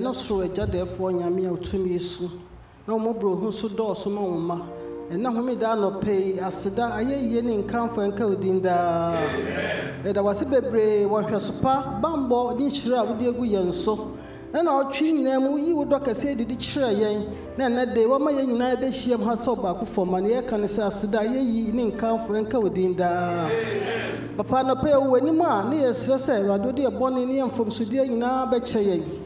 no so eja therefore nyame otumi esu na mo bro hu so do so ma wo ma na ho me da no pay aseda ayeye ni nkanfo nka odinda amen da wase bebre wo hwesopa bambo ni hira wo de egu yenso na otwi nyina mu yi wo do kase didi kyira yen na de wo ma yen nyina be hiem ha so ba ko foma ne ye kan se aseda ayeyi ni nkanfo nka odinda amen Papa no pay when ma near Sessa, Radodi, a bonny near from Sudia in our betchay.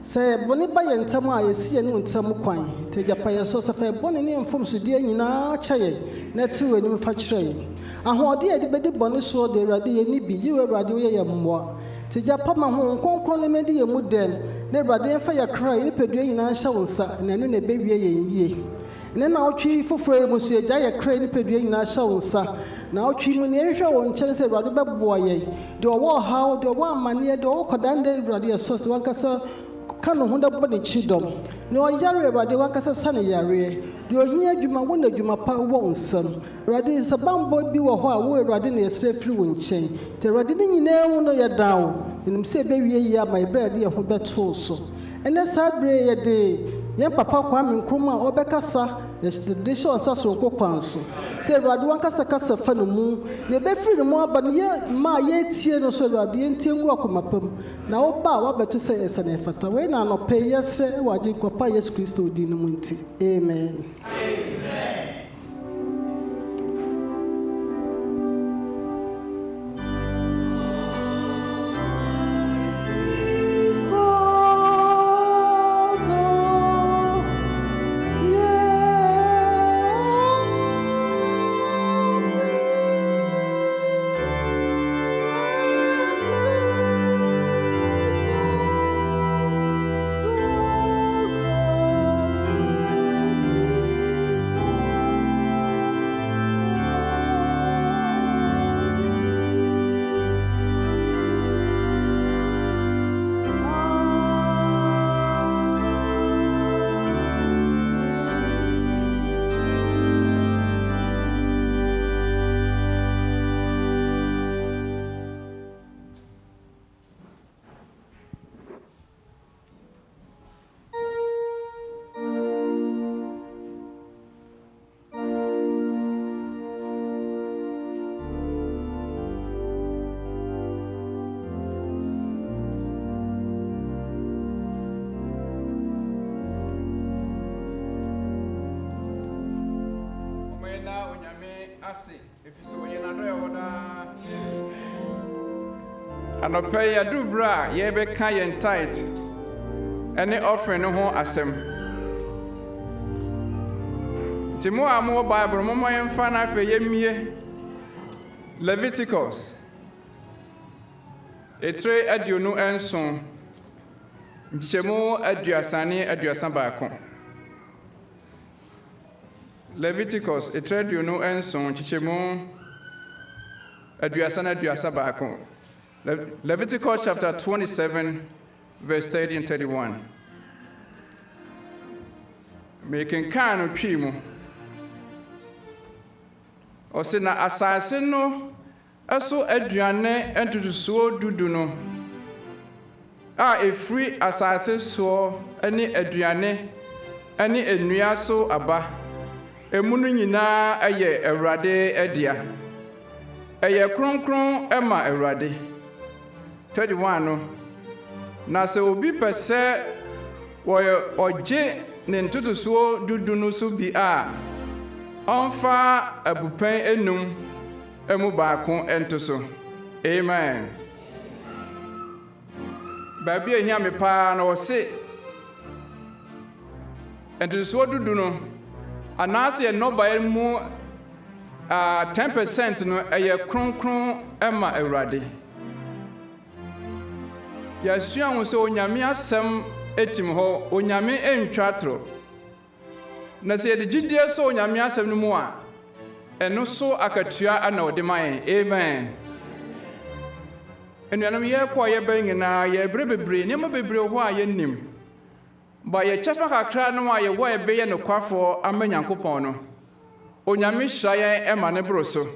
Say, Bonnie by and Tama, I see and some quine. Take a pay source of a bonny near from Sudia in our chay, net two and in fatray. And what dear the baby bonny saw the Radi and Nibi, you were radio more. Take a papa home, conquer media mood then, never dare fire cry in Pedro in our shawsa, and then a baby ye. And then our chief for frame was a giant crane Pedro in our shawsa. Now, Chimunia on Chelsea Radiba boy, the war how the one mania, the old Codande Radia Sos Wankasa, Cano Honda Bonnie Chidom, no Yari Radi Wankasa Sunny Yari, your year Juma Wonder Juma Pa once, Radi is a bomb boy be or how we Radin a straight fluent chain, the Radin in there no ya down, and say baby ya my bread here who bet also. And that's hard bray a day, young Papa Kwame Nkrumah or Becassa. Yes, the dish on Sasso Copanso. Say Radwanka Sakasa Fanamu, never free the more, but yet my yet no so radiant walk on my pum. Now, bow, but to say as an effort away, now no pay yes, what you call Pius Christo Dinamunti. Amen. Amen. And a pay a do bra, ye be kind tight. Any offering no home asem. Timo amo Bible, Momo and Fana for ye Leviticus. A tray aduonu enson. Chemo aduasane aduasabako. Leviticus, a tray aduonu enson, chemo aduasane aduasabako. Leviticus chapter 27, verse 30 and 31. Making kind of chimo. Or say na assassin no, aso aduane entutu suo dudu no. A free assassin so any aduane, any enua so aba. Emunu nyina aye Awurade adia. Aye kronkron ema Awurade. 31 no. Na se obi pese wo oje ne ntutu suo dudu no so bi a onfa abupan enum emu baako entoso. Amen. Baby ehia me pa na wo se entutu suo dudu no anase no ba mu 10% no eye kronkron ema Awurade. Yasua wo se onyame asem etim ho onyame entwatro. Na se de gidie so onyame asem no mu a eno so akatua ana ode man. Amen. Enuanam ye kwa ye ban na ye brebebre ne ma bebre ho a ye nim. Ba ye chefa kakra no a ye wo ebe ye no kwafo amanyankopon no. Onyame hyaye ema ne broso.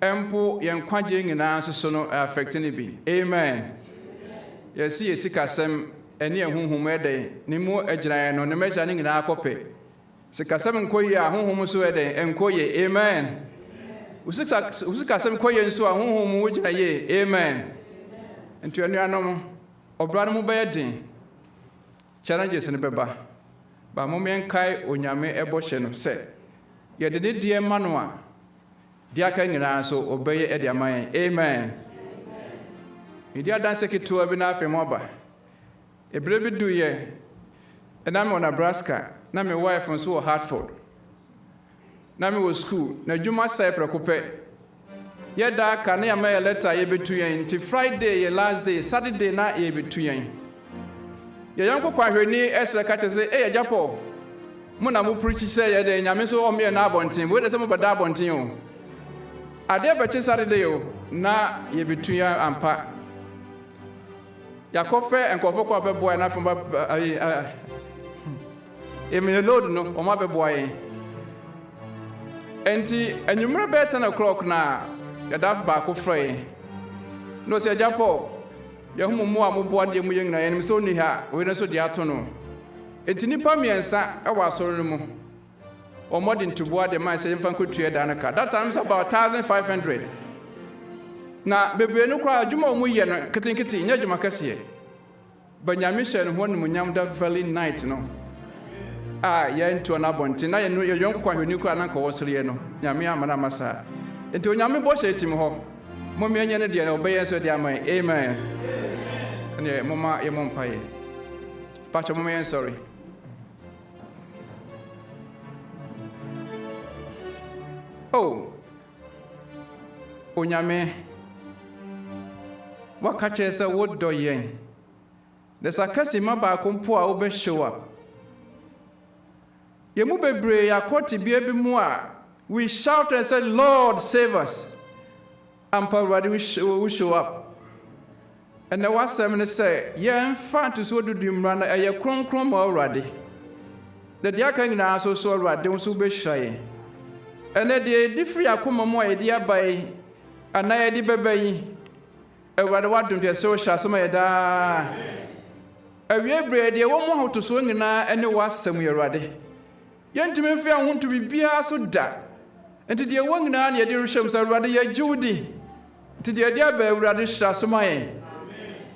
Empo ye nkwaje nyina so no affect ne bi. Amen. Yes, yes, Sikasem, and near whom ede, Nimo Ejran, no measure in our copy. Sikasem Koya, whom so ede, and Koye, amen. Usikasem Koya, and so whom would ye, amen. And to your normal, or brother Mubayadin. Challenges in the Baba. But Momen Kai, Unyame Eboshen said, Yet did dear Manua. Diaka nyina so obeye e dia man. Amen. Media dance keto abi na afem oba. Ebre bi du ye. Na me Nebraska, na me wife nso wo Hartford. Na me wo school, na dwuma sai prekope. Ye da ka na ya ma letter ye betu yen. Ti Friday ye last day, Saturday na ye betu yen. Ye yanko kwahweni esre ka chese e Japo. Mo na mo preach say ye de nyame so o me na abonten. We de se mo bada abonten o. Ade beche Saturday o na ye betu ya ampa. Yakofe enkofo kwa beboy na famba Emile load no o ma beboy. Enti enyumre be 10 o'clock na ya daf ba ko frey. No se Japo ya humu mu amobo ade mu yengina yenim so ni ha we no so dia to no. Enti nipa miensa e wa asoro no mu. O modern to board the man say mfa nkotua da na ka. That time is about 1500. Na bebre no kwa adwuma o mu ye no kitinkiti nya adwuma kase. Banyame hye no honum nyam da valley night no. Ya into na bonti na ye no ye yonko kwa hwani kwa na nka wosere no. Nyame amana masa. Enti onyame bo hye tim ho. Mommi enye ne de na obeye so de aman. Amen. Ne mama ye mompaye. Pacho mama yen sorry. Oh. Onyame wakache se wodo yen. The sakasi maba kompo a obe show up. Ye mu bebre yakoti bia bi mu a we shout and say Lord save us. Ampa ready we show up. And the was seven say ye mfa to so do dimra na ye kronkron ma already. The diaka nyina so already so be hye. And the different akoma mo e dia bai ana ye di bebai. Ewade wadom de so sha so ma ye da. Awie bre de wo mo hoto so nyina ene wasam yerade. Yentime mfe ahuntu bibia so da. Enti de wo nyina na ye de rehwem sa yerade ye judi. Enti de dia ba yerade hra so ma ye.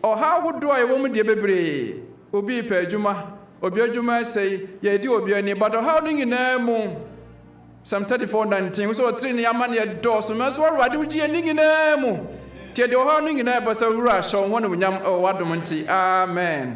O ha hodo a ye wo mu de bebre. Obi pa adwuma, obi adwuma sei ye di obi ani but how no nyina mu. Psalm 34:19 so three ne amane ye do so me so yerade uji ani nyina mu. Tie de ho no nyina ba sa wura hye won no nyam o wadom nti. Amen.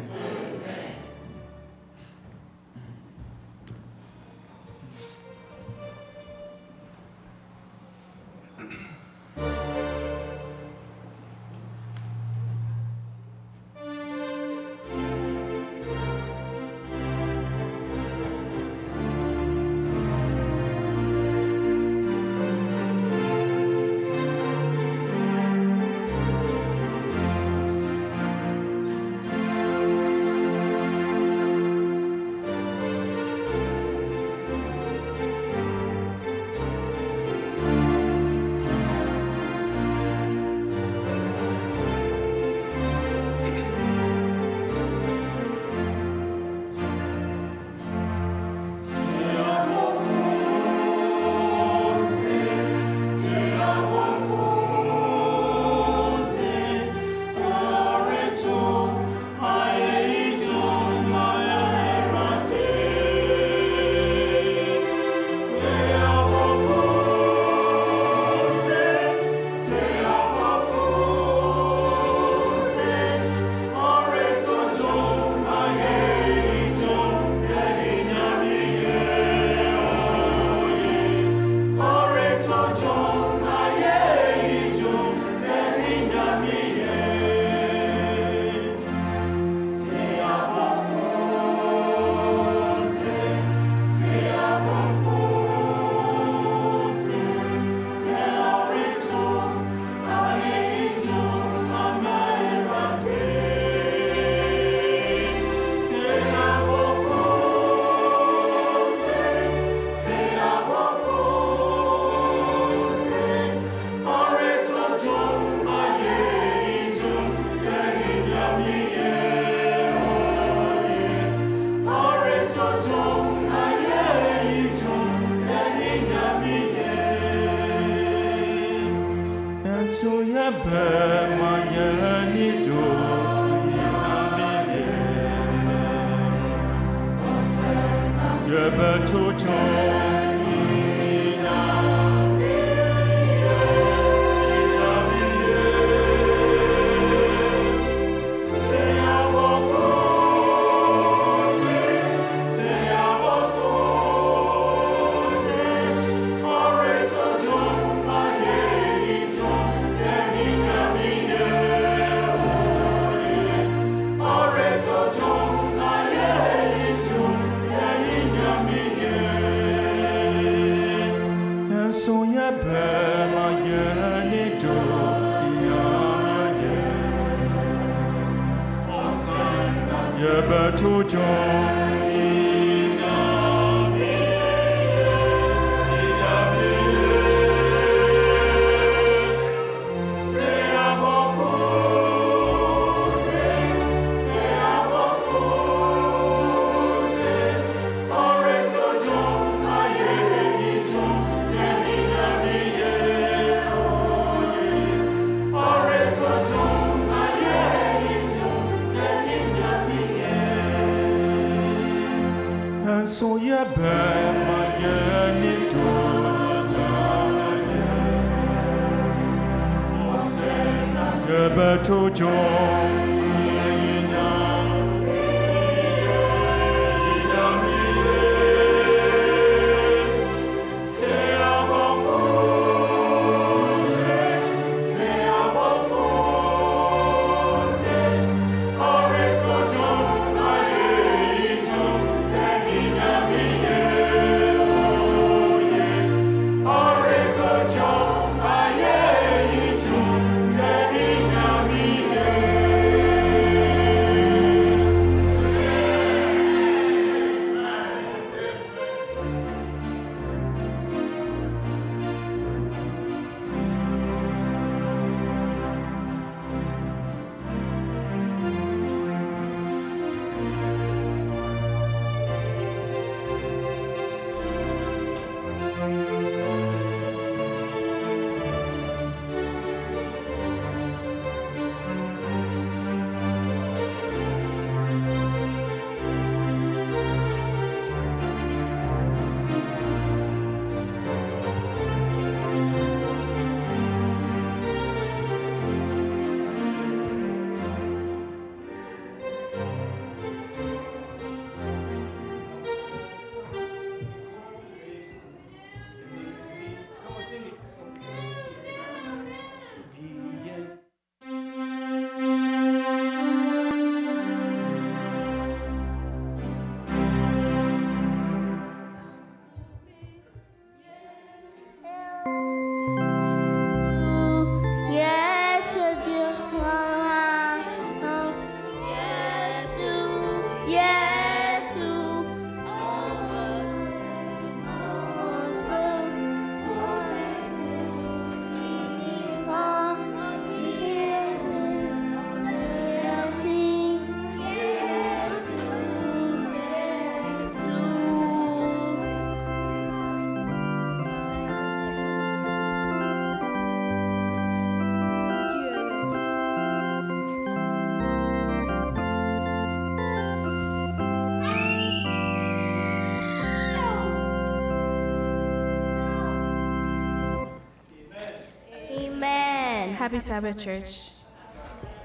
Happy Sabbath, Church,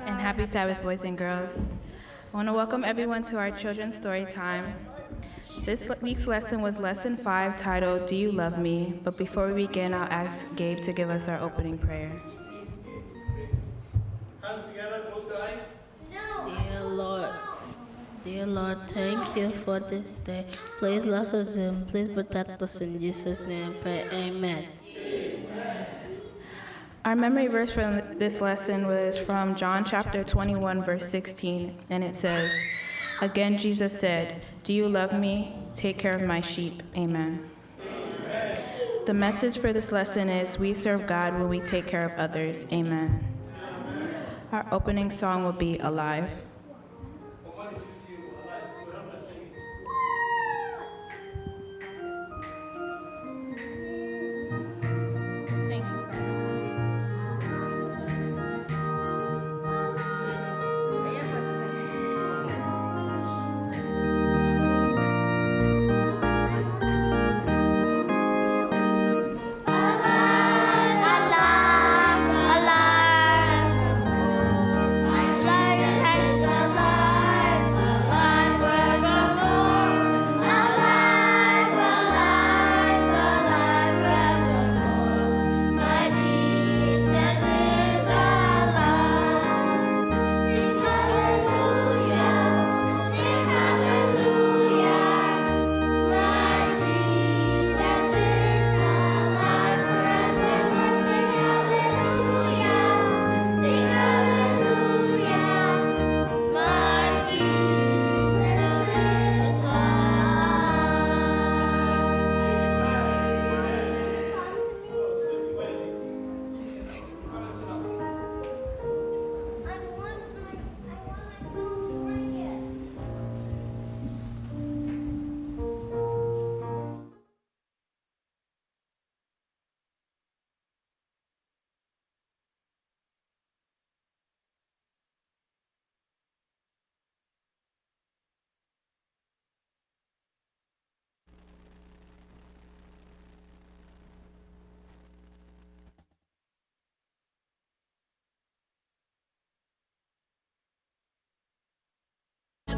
and happy Sabbath, boys and girls. I want to welcome everyone to our children's story time. This week's lesson was Lesson 5, titled, Do You Love Me? But before we begin, I'll ask Gabe to give us our opening prayer. Hands together, close your eyes. Dear Lord, thank you for this day. Please bless us and please protect us in Jesus' name. Pray. Amen. Our memory verse from this lesson was from John chapter 21, verse 16, and it says, Again, Jesus said, Do you love me? Take care of my sheep. Amen. Amen. The message for this lesson is, we serve God when we take care of others. Amen. Our opening song will be Alive. Alive, alive, my Jesus has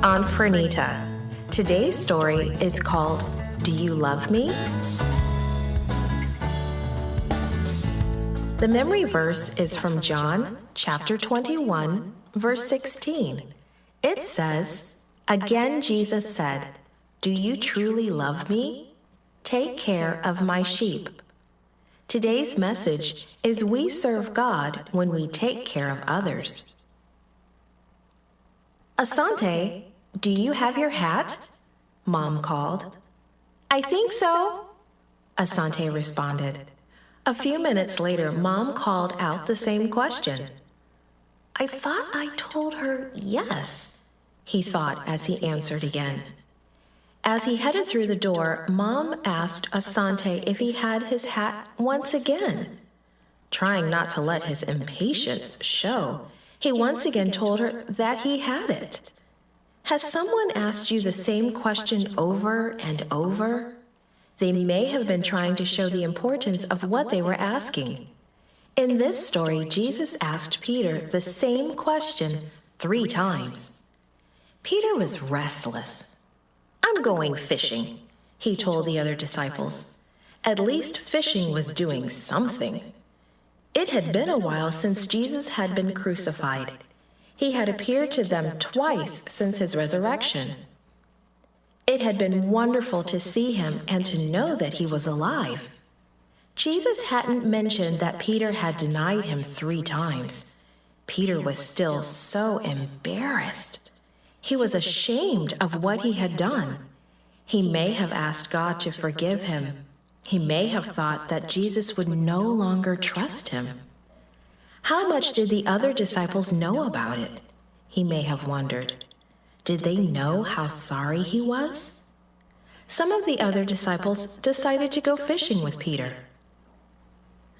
on Fernita. Today's story is called Do You Love Me? The memory verse is from John chapter 21, verse 16. It says, "Again Jesus said, 'Do you truly love me? Take care of my sheep.'" Today's message is we serve God when we take care of others. "Asante, do you have your hat?" Mom called. "I think so," Asante responded. A few minutes later, Mom called out the same question. "I thought I told her yes," he thought as he answered again. As he headed through the door, Mom asked Asante if he had his hat once again. Trying not to let his impatience show, he once again told her that he had it. Has someone asked you the same question over and over? They may have been trying to show the importance of what they were asking. In this story, Jesus asked Peter the same question 3 times. Peter was restless. "I'm going fishing," he told the other disciples. At least fishing was doing something. It had been a while since Jesus had been crucified. He had appeared to them twice since his resurrection. It had been wonderful to see him and to know that he was alive. Jesus hadn't mentioned that Peter had denied him 3 times. Peter was still so embarrassed. He was ashamed of what he had done. He may have asked God to forgive him. He may have thought that Jesus would no longer trust him. How much did the other disciples know about it? He may have wondered. Did they know how sorry he was? Some of the other disciples decided to go fishing with Peter.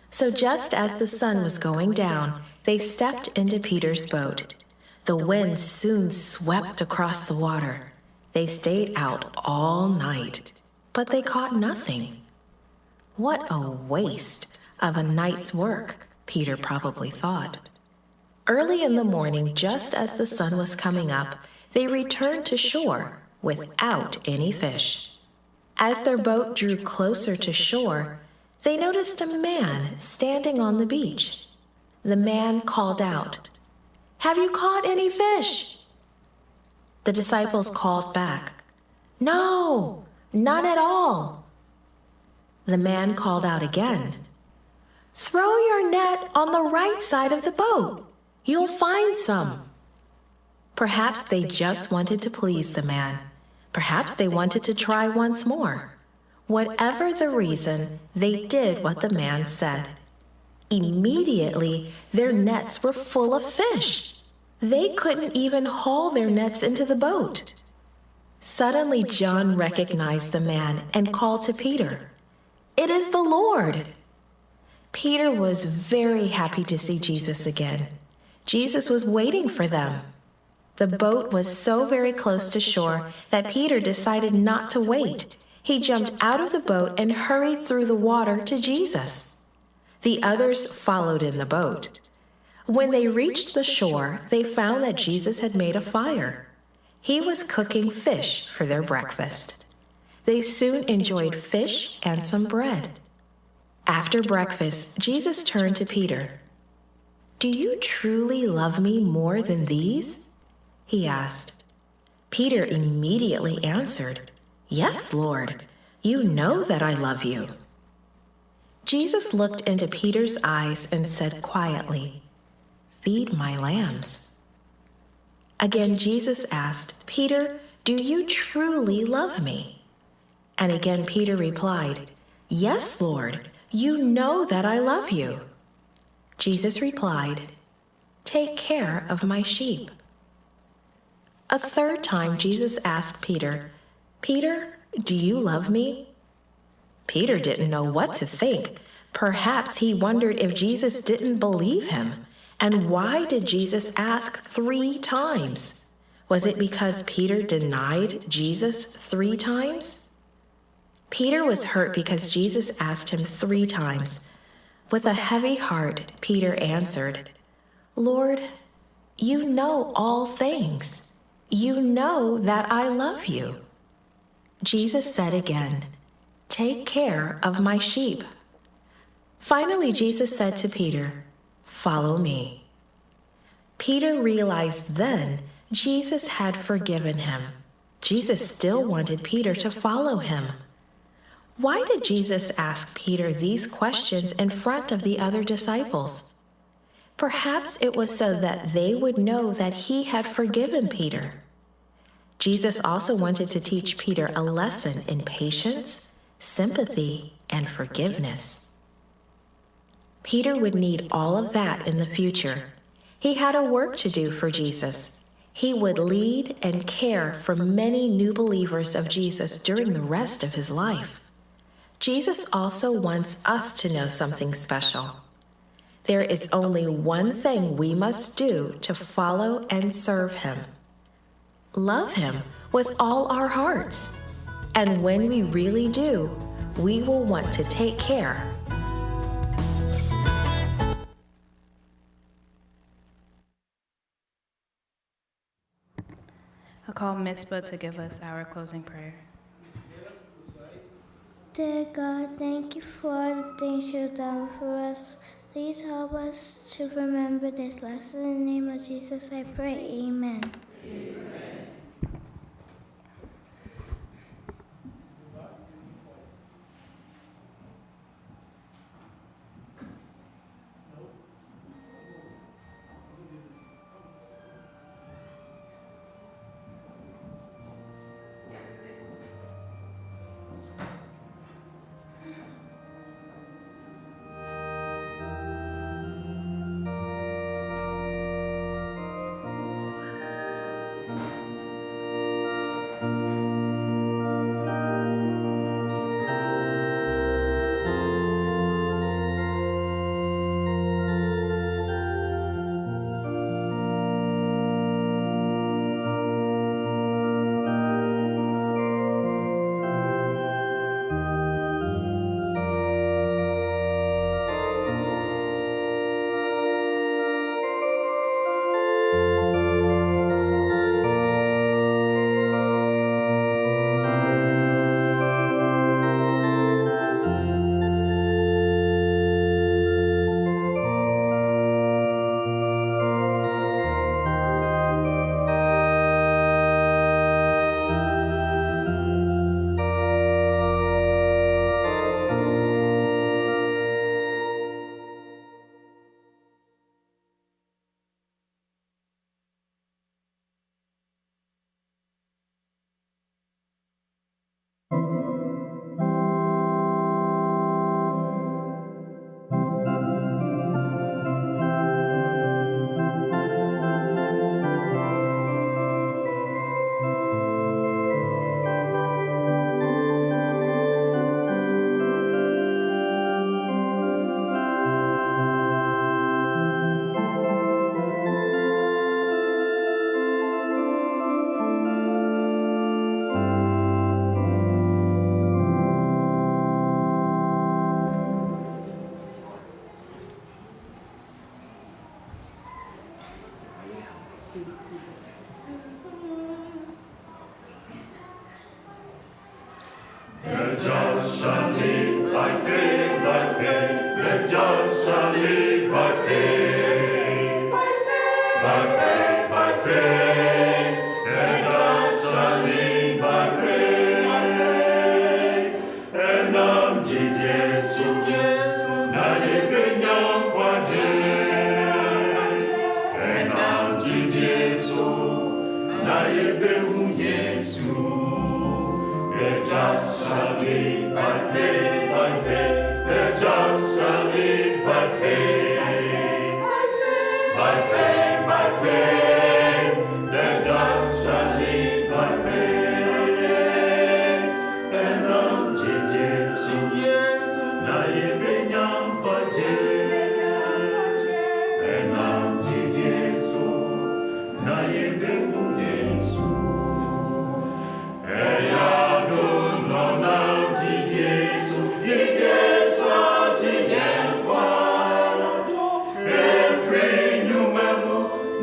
So just as the sun was going down, they stepped into Peter's boat. The wind soon swept across the water. They stayed out all night, but they caught nothing. What a waste of a night's work, Peter probably thought. Early in the morning, just as the sun was coming up, they returned to shore without any fish. As their boat drew closer to shore, they noticed a man standing on the beach. The man called out, "Have you caught any fish?" The disciples called back, "No, none at all." The man called out again, "Throw your net on the right side of the boat. You'll find some." Perhaps they just wanted to please the man. Perhaps they wanted to try once more. Whatever the reason, they did what the man said. Immediately, their nets were full of fish. They couldn't even haul their nets into the boat. Suddenly, John recognized the man and called to Peter, "It is the Lord." Peter was very happy to see Jesus again. Jesus was waiting for them. The boat was so very close to shore that Peter decided not to wait. He jumped out of the boat and hurried through the water to Jesus. The others followed in the boat. When they reached the shore, they found that Jesus had made a fire. He was cooking fish for their breakfast. They soon enjoyed fish and some bread. After breakfast, Jesus turned to Peter. "Do you truly love me more than these?" he asked. Peter immediately answered, "Yes, Lord, you know that I love you." Jesus looked into Peter's eyes and said quietly, "Feed my lambs." Again, Jesus asked, "Peter, do you truly love me?" And again, Peter replied, "Yes, Lord, you know that I love you." Jesus replied, "Take care of my sheep." A third time, Jesus asked Peter, "Peter, do you love me?" Peter didn't know what to think. Perhaps he wondered if Jesus didn't believe him. And why did Jesus ask 3 times? Was it because Peter denied Jesus 3 times? Peter was hurt because Jesus asked him 3 times. With a heavy heart, Peter answered, "Lord, you know all things. You know that I love you. Jesus said again, take care of my sheep. Finally, Jesus said to Peter, follow me. Peter realized then Jesus had forgiven him. Jesus still wanted Peter to follow him. Why did Jesus ask Peter these questions in front of the other disciples? Perhaps it was so that they would know that he had forgiven Peter. Jesus also wanted to teach Peter a lesson in patience, sympathy, and forgiveness. Peter would need all of that in the future. He had a work to do for Jesus. He would lead and care for many new believers of Jesus during the rest of his life. Jesus also wants us to know something special. There is only one thing we must do to follow and serve him. Love him with all our hearts. And when we really do, we will want to take care. I'll call Miss Bud to give us our closing prayer. Dear God, thank you for the things you've done for us. Please help us to remember this lesson. In the name of Jesus, I pray. Amen.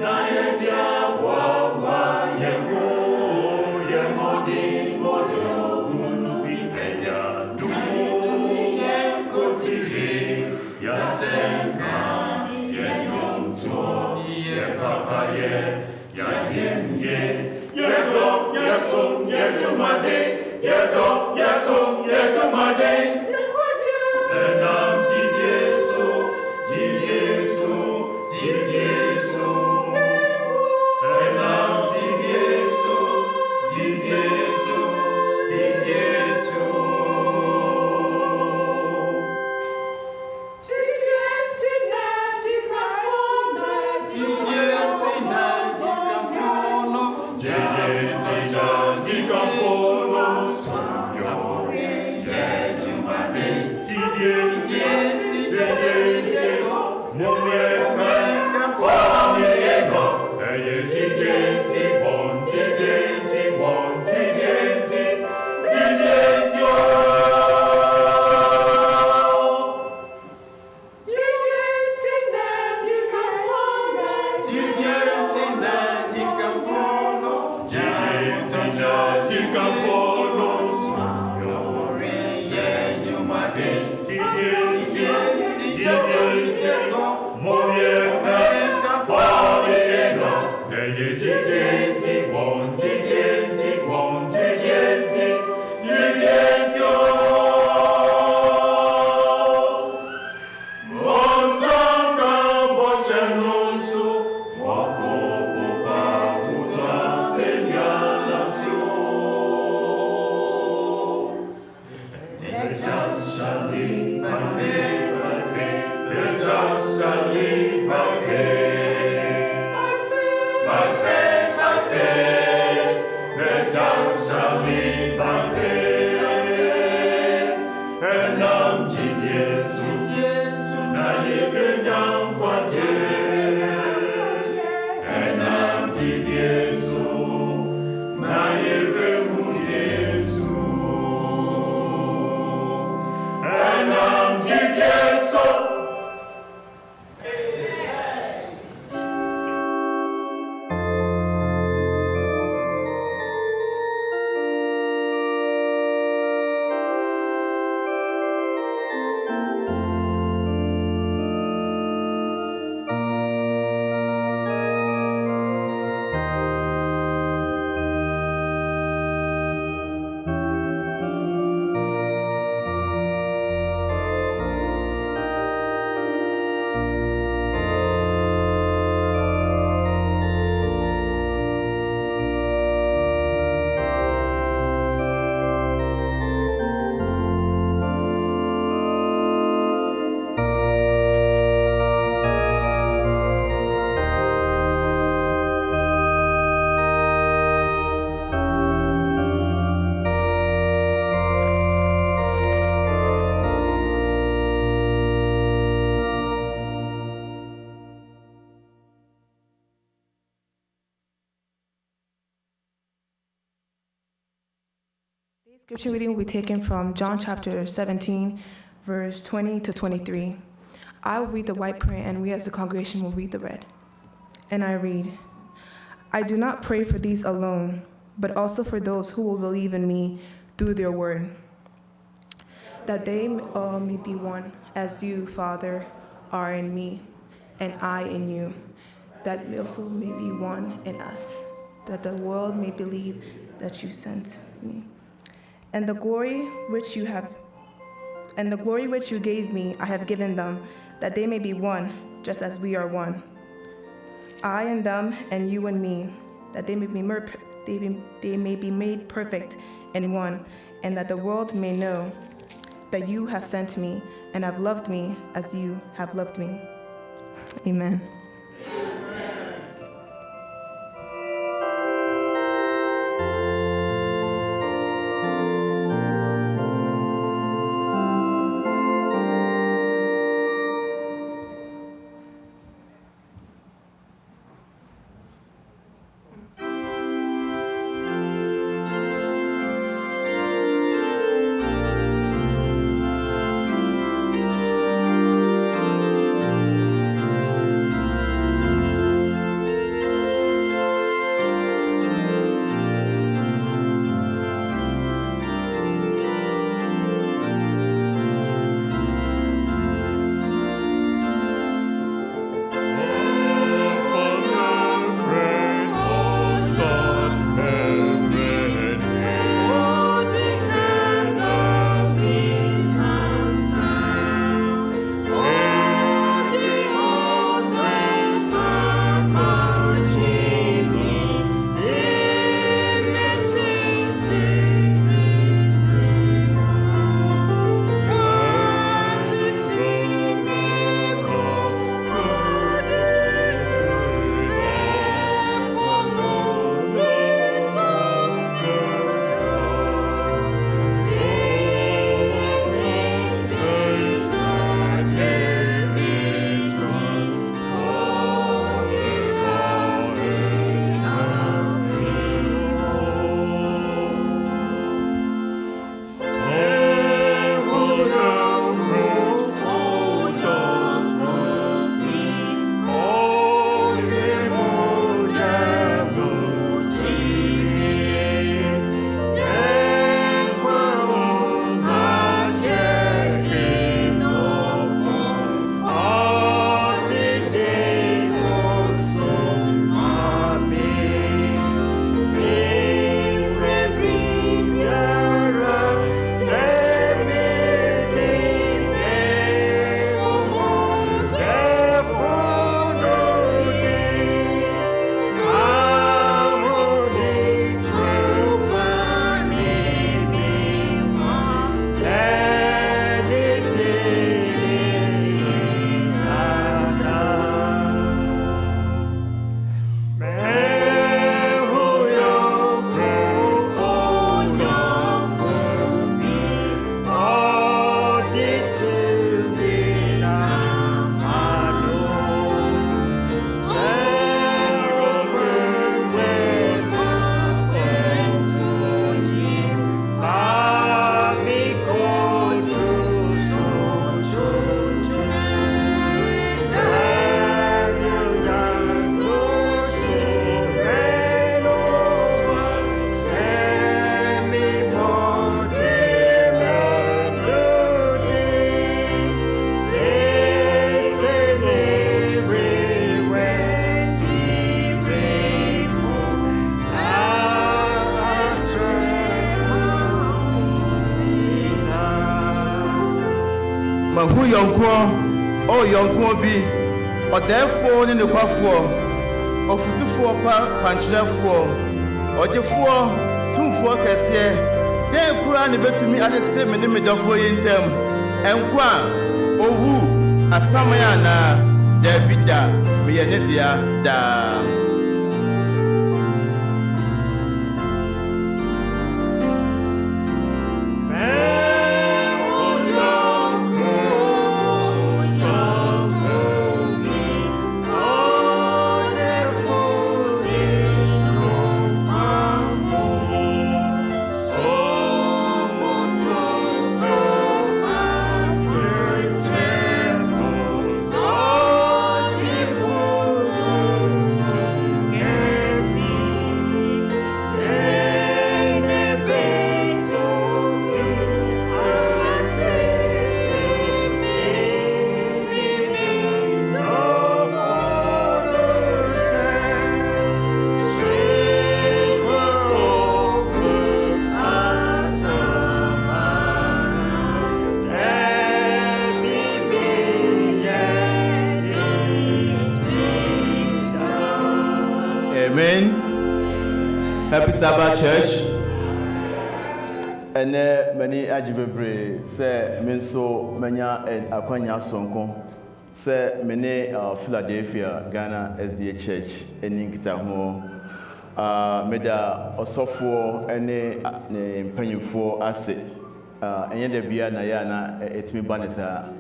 Naye Scripture reading will be taken from John chapter 17, verse 20 to 23. I will read the white print, and we as the congregation will read the red. And I read, I do not pray for these alone, but also for those who will believe in me through their word, that they all may be one, as you, Father, are in me, and I in you, that we also may be one in us, that the world may believe that you sent me. And the glory which you gave me, I have given them, that they may be one, just as we are one. I and them, and you and me, that they may be made perfect in one, and that the world may know that you have sent me and have loved me as you have loved me. Amen. who yonko, oh yonko be, or therefore in the quaffo, or 44 panchafo, or the 4 cassia, then Quran bet to me at the same in the middle for in term, and Quan, oh who, a Samayana, there be da, be a netia da. Happy Sabbath, church. And many ajibebre say menso menya and akwanya sonko say many Philadelphia Ghana SDA Church eni kita ho meda osofo ene ne mpanyimfo ase enye de bia na ya na etimi banesa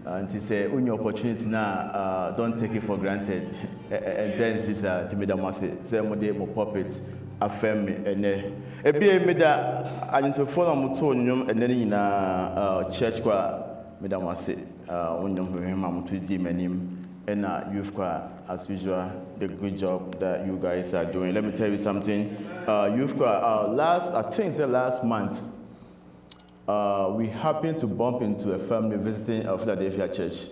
until say when your opportunity now don't take it for granted and then sister timida mase say mo dey mo puppet affirm ene ebi meda anyintofo na mo to nyom ene nyina church kwa meda mase onyom hwehema mo to di manim and you've got as usual the good job that you guys are doing. Let me tell you something. You've got last month we happened to bump into a family visiting a Philadelphia church.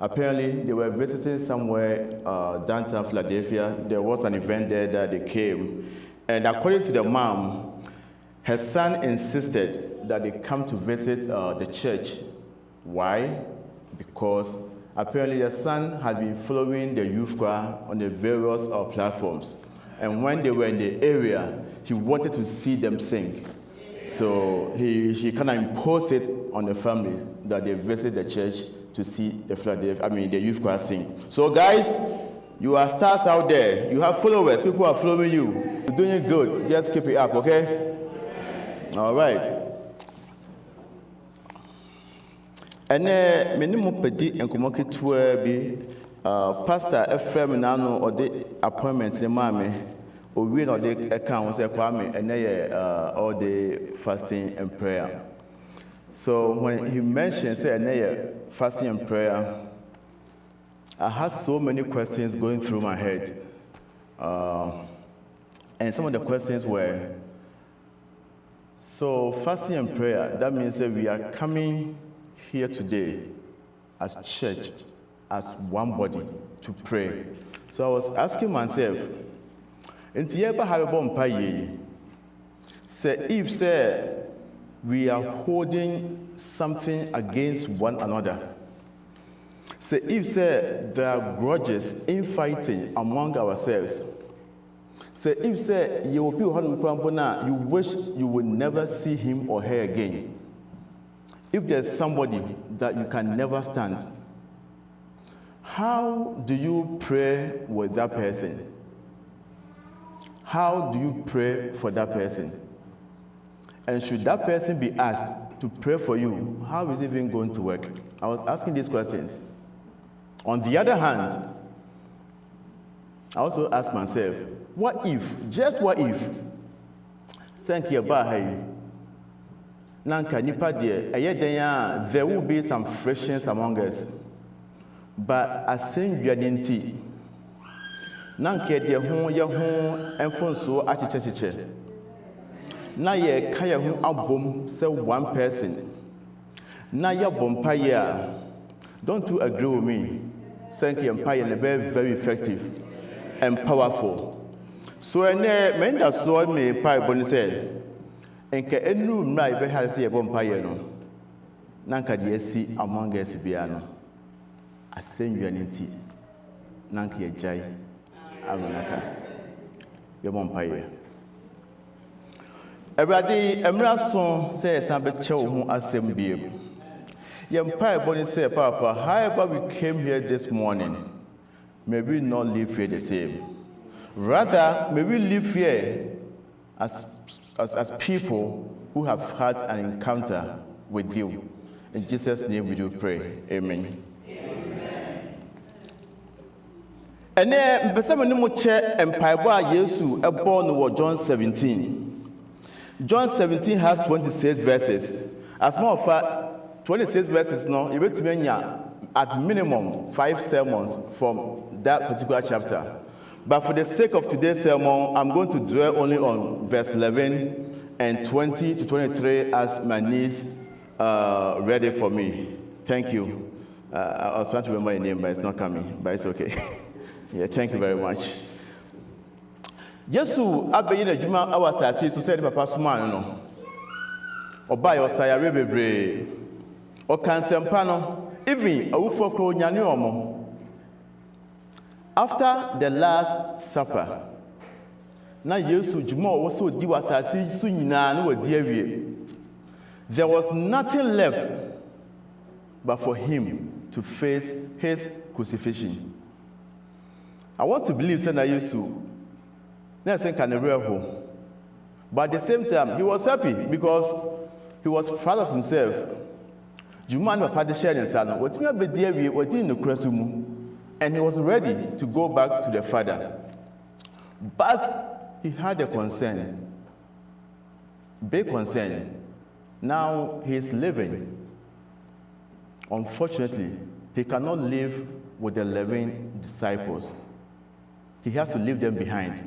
Apparently, they were visiting somewhere downtown Philadelphia. There was an event there that they came. And according to the mom, her son insisted that they come to visit the church. Why? Because apparently the son had been following the youth choir on the various platforms. And when they were in the area, he wanted to see them sing. So he kind of imposed it on the family that they visit the church to see the youth choir sing. So guys, you are stars out there. You have followers. People are following you. You're doing good. Just keep it up, okay? All right. And many more pedi and Kumoki to Pastor Ephraim Nano or the appointments in Mami. We know the account was Kwame and all the fasting and prayer. So when he mentioned fasting and prayer, I had so many questions going through my head. And some of the questions were, so fasting and prayer, that means that we are coming here today as church, as one body to pray. So I was asking myself, and if we are holding something against one another, if there are grudges, infighting among ourselves, if you will be you wish you would never see him or her again, if there's somebody that you can never stand, how do you pray with that person? How do you pray for that person? And should that person be asked to pray for you, how is it even going to work? I was asking these questions. On the other hand, I also asked myself, what if, just what if, thank you, there will be some frictions among us, but as saying you identity, nanke de ho ye ho enfonso achichechiche na ye ka ye ho abom say one person na ye bompa ye a, don't you agree with me? Thank you, empire and very effective and powerful. So ene menda so me pai boni say enke enu mra be ha say bompa ye no nanka de asi among us bia no asɛnnua no nti nanka yɛgyae amanaka yɛbɔ mpaeɛ. Awurade mmara so sɛ yɛsan bɛkyɛ wo ho asɛm biem. Yɛn mpaebɔ ne sɛ Papa, however we came here this morning, may we not live here the same. Rather, may we live here as people who have had an encounter with you. In Jesus' name we do pray. Amen. And then, mpɛsɛ me mo kyɛ mpaebɔ a Yesu ɛbɔ no wɔ John 17. John 17 has 26 verses. As a matter of fact, 26 verses now, you bet me at minimum 5 sermons from that particular chapter. But for the sake of today's sermon, I'm going to dwell only on verse 11 and 20 to 23 as my niece read it for me. Thank you. I was trying to remember your name, but it's not coming, but it's okay. Yeah, thank you very much. Yesu abeyi na dwuma awasase so sɛ papa soma no. Oba yo sayare bebre. O kansempa no, even awufo kro nyane omo. After the last supper, na Yesu dwuma wo so di wasase so nyina na wadi awie. There was nothing left but for him to face his crucifixion. I want to believe that Yesu but at the same time, he was happy because he was proud of himself. And he was ready to go back to the Father. But he had a concern, big concern. Now he is living. Unfortunately, he cannot live with the 11 disciples. He has to leave them behind.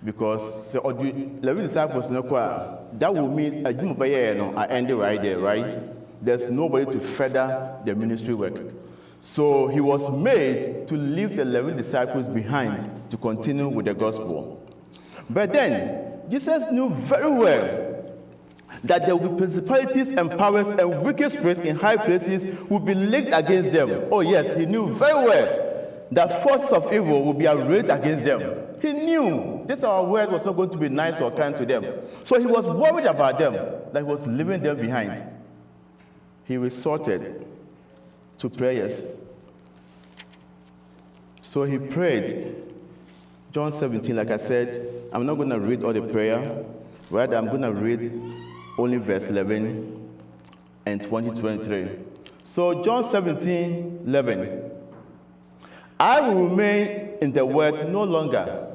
Because the 11 disciples, that will mean I end it right there, right? There's nobody to further the ministry work. So he was made to leave the 11 disciples behind to continue with the gospel. But then, Jesus knew very well that there will be principalities and powers and wicked spirits in high places will be linked against them. Oh yes, he knew very well that forces of evil will be arrayed against them. He knew this our word was not going to be nice or kind to them. So he was worried about them, that he was leaving them behind. He resorted to prayers. So he prayed. John 17, like I said, I'm not going to read all the prayer. Rather, I'm going to read only verse 11 and 20 to 23. So John 17, 11. I will remain in the word no longer.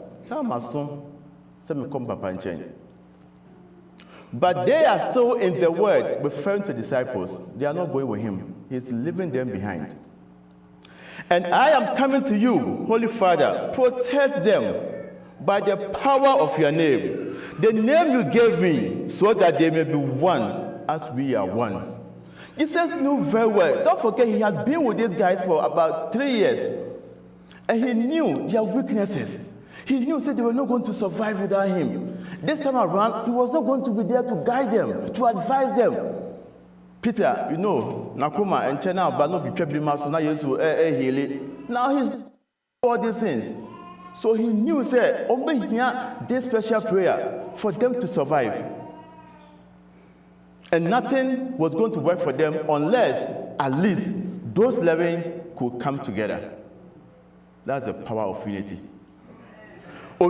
But they are still in the word, referring to disciples. They are not going with him. He's leaving them behind. And I am coming to you, Holy Father, protect them by the power of your name, the name you gave me, so that they may be one as we are one. Jesus knew very well. Don't forget, he had been with these guys for about 3 years. And he knew their weaknesses. He knew that they were not going to survive without him. This time around, he was not going to be there to guide them, to advise them. Peter, you know, Nkrumah and China, but not be Peblimasu, now Yesu, now he's all these things. So he knew, say, obey here this special prayer for them to survive. And nothing was going to work for them unless at least those 11 could come together. That's the power of unity. The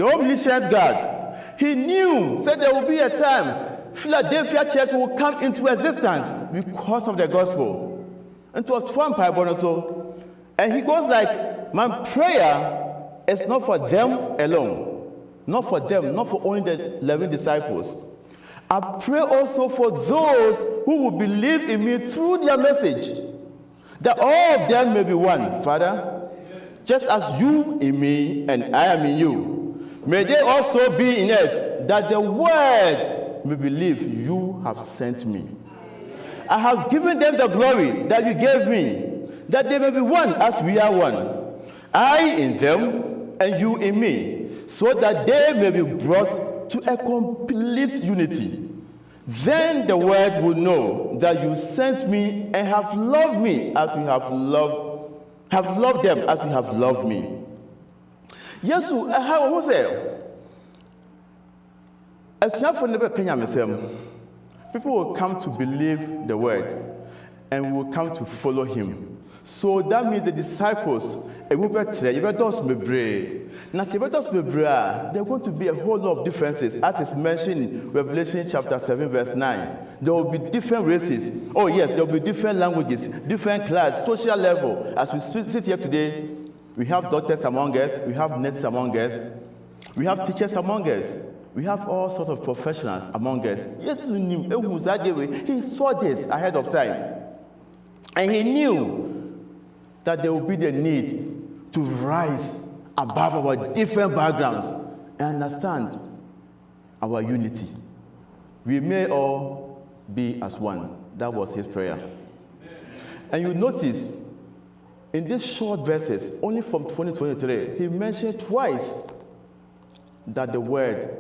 omniscient God, he knew, said there will be a time Philadelphia church will come into existence because of the gospel. And to a Trump also. And he goes like, my prayer is not for them alone. Not for them, not for only the 11 disciples. I pray also for those who will believe in me through their message, that all of them may be one, Father, just as you in me and I am in you. May they also be in us, that the word may believe you have sent me. I have given them the glory that you gave me, that they may be one as we are one. I in them and you in me, so that they may be brought to a complete unity. Then the world will know that you sent me and have loved me as you have loved them as you have loved me. Yes, how was it? As you have never people will come to believe the word and will come to follow him. So that means the disciples, they're going to be a whole lot of differences, as is mentioned in Revelation chapter 7, verse 9. There will be different races. Oh yes, there will be different languages, different class, social level. As we sit here today, we have doctors among us, we have nurses among us, we have teachers among us, we have all sorts of professionals among us. Yes, he saw this ahead of time. And he knew that there will be the need to rise above our different backgrounds and understand our unity. We may all be as one. That was his prayer. And you notice, in these short verses, only from 2023, he mentioned twice that the word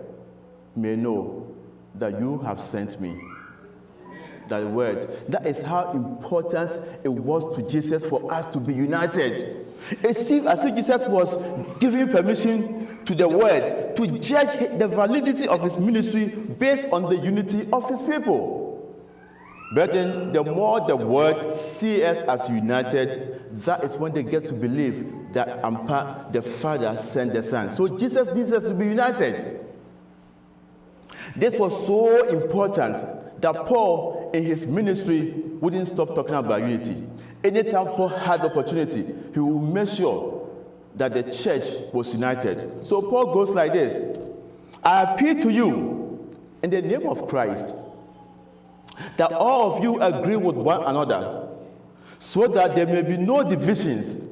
may know that you have sent me. That word. That is how important it was to Jesus for us to be united. It seems as if Jesus was giving permission to the word to judge the validity of his ministry based on the unity of his people. But then the more the word sees us as united, that is when they get to believe that the Father sent the Son. So Jesus needs us to be united. This was so important that Paul, in his ministry, wouldn't stop talking about unity. Anytime Paul had the opportunity, he would make sure that the church was united. So Paul goes like this: I appeal to you in the name of Christ that all of you agree with one another, so that there may be no divisions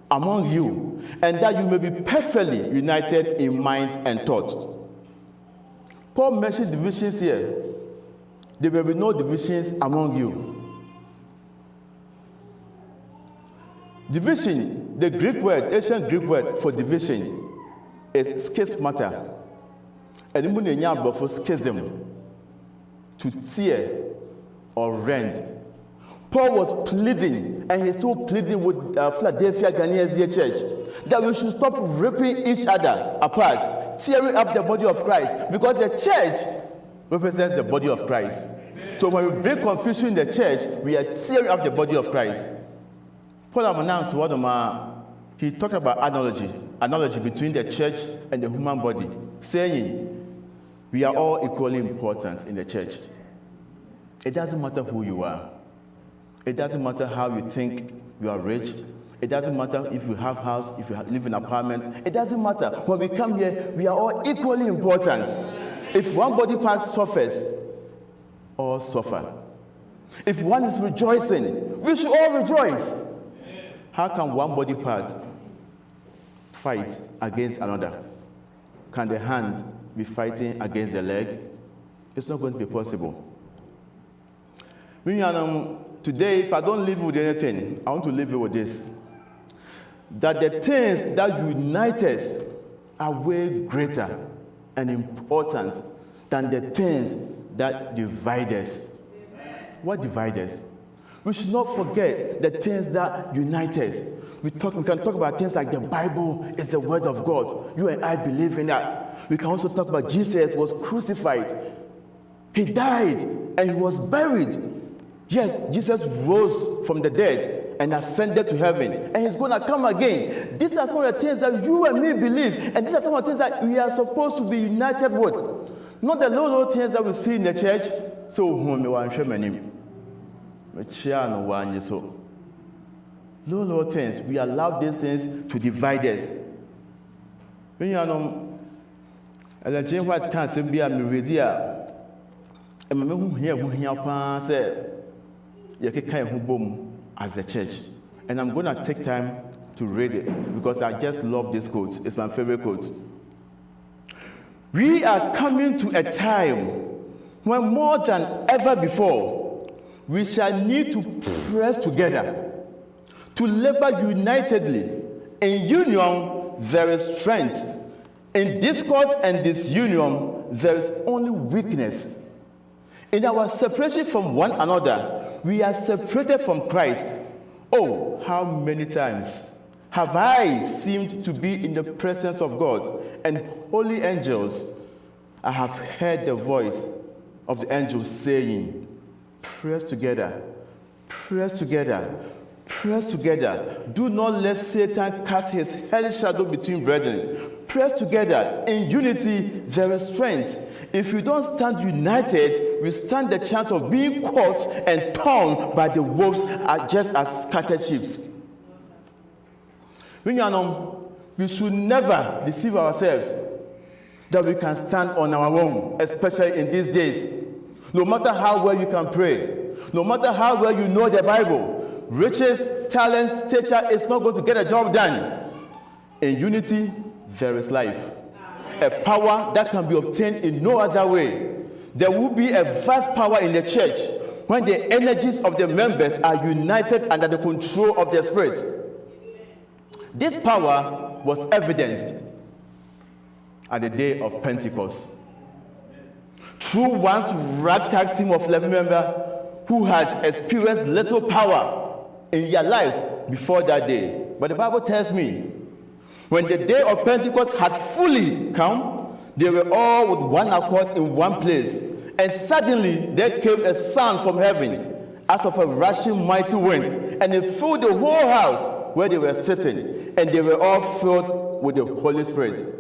among you, and that you may be perfectly united in mind and thought. Paul mentions divisions here. There will be no divisions among you. Division, the Greek word, ancient Greek word for division, is schismata. And it for schism, to tear or rend. Paul was pleading, and he's still pleading with Philadelphia Ghanaian Church, that we should stop ripping each other apart, tearing up the body of Christ, because the church represents the body of Christ. So when we bring confusion in the church, we are tearing up the body of Christ. Paul announced he talked about analogy between the church and the human body, saying we are all equally important in the church. It doesn't matter who you are. It doesn't matter how you think you are rich. It doesn't matter if you have a house, if you live in an apartment. It doesn't matter. When we come here, we are all equally important. If one body part suffers, all suffer. If one is rejoicing, we should all rejoice. How can one body part fight against another? Can the hand be fighting against the leg? It's not going to be possible. Today, if I don't live with anything, I want to live with this. That the things that unite us are way greater and important than the things that divide us. What divides us? We should not forget the things that unite us. We can talk about things like the Bible is the word of God. You and I believe in that. We can also talk about Jesus was crucified. He died and he was buried. Yes, Jesus rose from the dead and ascended to heaven, and he's going to come again. These are some of the things that you and me believe, and these are some of the things that we are supposed to be united with. Not the little things that we see in the church. So, little things, we allow these things to divide us. When you know, what can't be a media, and here, as a church. And I'm going to take time to read it because I just love this quote. It's my favorite quote. We are coming to a time when more than ever before, we shall need to press together, to labor unitedly. In union, there is strength. In discord and disunion, there is only weakness. In our separation from one another, we are separated from Christ. Oh, how many times have I seemed to be in the presence of God and holy angels? I have heard the voice of the angels saying, press together, press together, press together. Do not let Satan cast his hellish shadow between brethren. Press together. In unity, there is strength. If we don't stand united, we stand the chance of being caught and torn by the wolves just as scattered sheep. We should never deceive ourselves that we can stand on our own, especially in these days. No matter how well you can pray, no matter how well you know the Bible, riches, talents, stature is not going to get a job done. In unity, there is life. A power that can be obtained in no other way. There will be a vast power in the church when the energies of the members are united under the control of the Spirit. This power was evidenced at the day of Pentecost through one ragtag team of 11 members who had experienced little power in their lives before that day. But the Bible tells me, when the day of Pentecost had fully come, they were all with one accord in one place. And suddenly there came a sound from heaven, as of a rushing mighty wind, and it filled the whole house where they were sitting, and they were all filled with the Holy Spirit.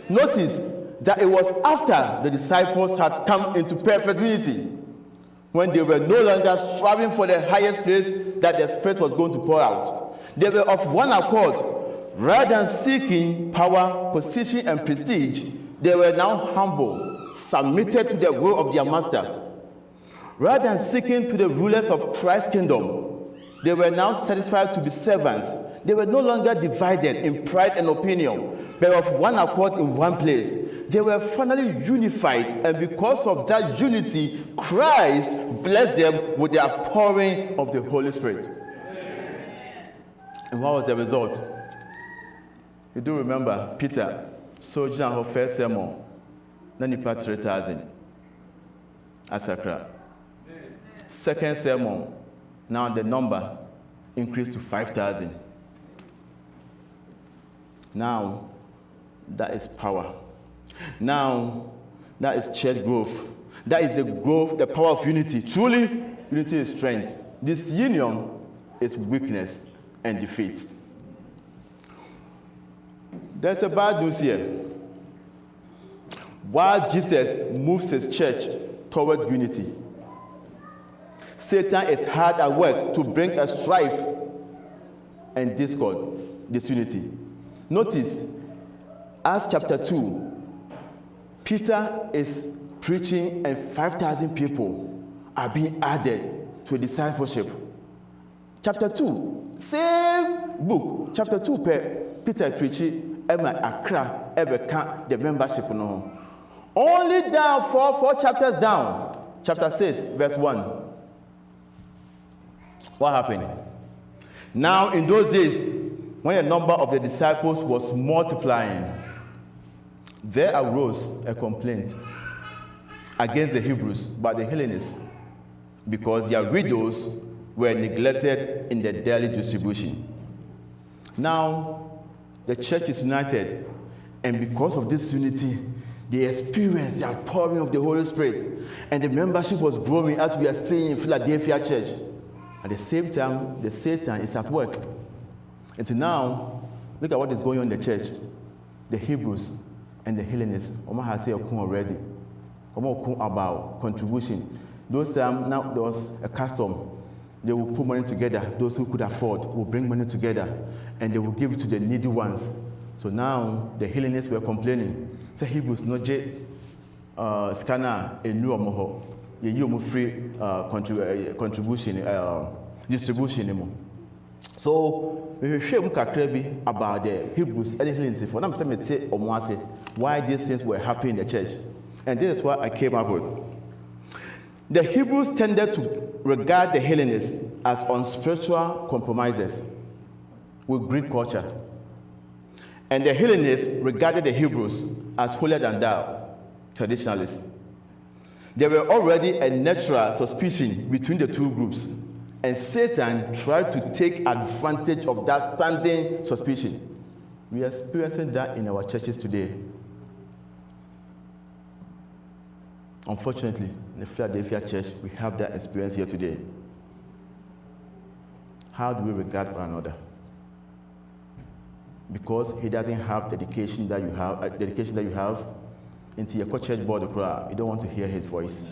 Notice that it was after the disciples had come into perfect unity, when they were no longer striving for the highest place, that the Spirit was going to pour out. They were of one accord. Rather than seeking power, position, and prestige, they were now humble, submitted to the will of their master. Rather than seeking to the rulers of Christ's kingdom, they were now satisfied to be servants. They were no longer divided in pride and opinion, but of one accord in one place. They were finally unified, and because of that unity, Christ blessed them with the outpouring of the Holy Spirit. And what was the result? You do remember Peter, soldier her first sermon, then he passed 3,000 as a crowd. Second sermon, now the number increased to 5,000. Now, that is power. Now, that is church growth. That is the growth, the power of unity. Truly, unity is strength. Disunion is weakness and defeat. There's a bad news here. While Jesus moves his church toward unity, Satan is hard at work to bring a strife and discord, disunity. Notice, Acts chapter 2, Peter is preaching and 5,000 people are being added to discipleship. Chapter 2, same book, chapter 2, Peter preaching. The membership no. Only down four chapters down, chapter 6, verse 1. What happened? Now, in those days, when the number of the disciples was multiplying, there arose a complaint against the Hebrews by the Hellenists, because their widows were neglected in the daily distribution. Now, the church is united, and because of this unity, they experienced the outpouring of the Holy Spirit, and the membership was growing, as we are seeing in Philadelphia church. At the same time, the Satan is at work. Until now, look at what is going on in the church. The Hebrews and the Hellenists, has said already. About contribution. Those times, now there was a custom. They will put money together. Those who could afford will bring money together, and they will give it to the needy ones. So now the Hellenists were complaining. Say Hebrews no je scanner a new omoho. You free contribution distribution. So we share about the Hebrews and the Hellenists. For them to say why these things were happening in the church, and this is what I came up with. The Hebrews tended to regard the Hellenists as unspiritual compromisers with Greek culture, and the Hellenists regarded the Hebrews as holier than thou traditionalists. There were already a natural suspicion between the two groups, and Satan tried to take advantage of that standing suspicion. We are experiencing that in our churches today. Unfortunately, in the Philadelphia church, we have that experience here today. How do we regard one another? Because he doesn't have dedication that you have, into your church board, you don't want to hear his voice.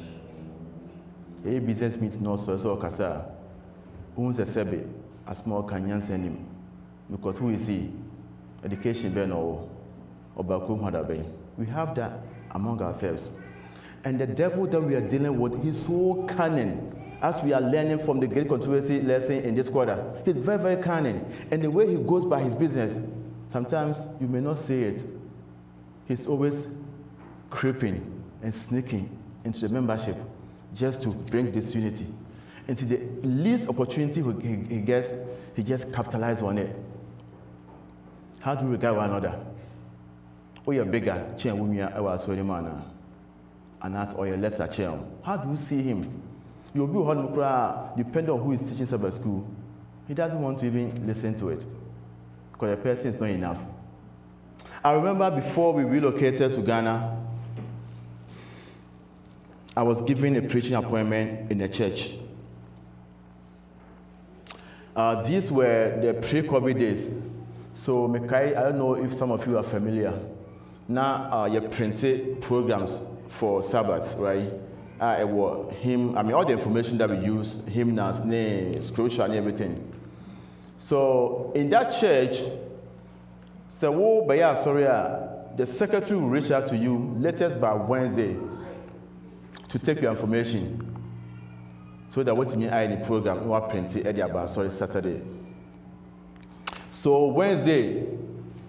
A business meets no so kasa. Who's a sebe, a small canyon send him. Because who is he? Education ben or bakum hadabe. We have that among ourselves. And the devil that we are dealing with, he's so cunning. As we are learning from the great controversy lesson in this quarter, he's very, very cunning. And the way he goes by his business, sometimes you may not see it. He's always creeping and sneaking into the membership just to bring disunity. Into the least opportunity he gets, he just capitalizes on it. How do we regard one another? Oh, you're bigger, and as or your lesser chair. How do you see him? You'll be depending on who is teaching Sabbath school. He doesn't want to even listen to it because the person is not enough. I remember before we relocated to Ghana, I was given a preaching appointment in a church. These were the pre-COVID days. So, Mekai, I don't know if some of you are familiar. Now, you printed programs for Sabbath, right? All the information that we use, hymnals, names, scripture, and everything. So, in that church, the secretary will reach out to you latest by Wednesday to take your information. So that what me I in the program we printed about Saturday. So Wednesday,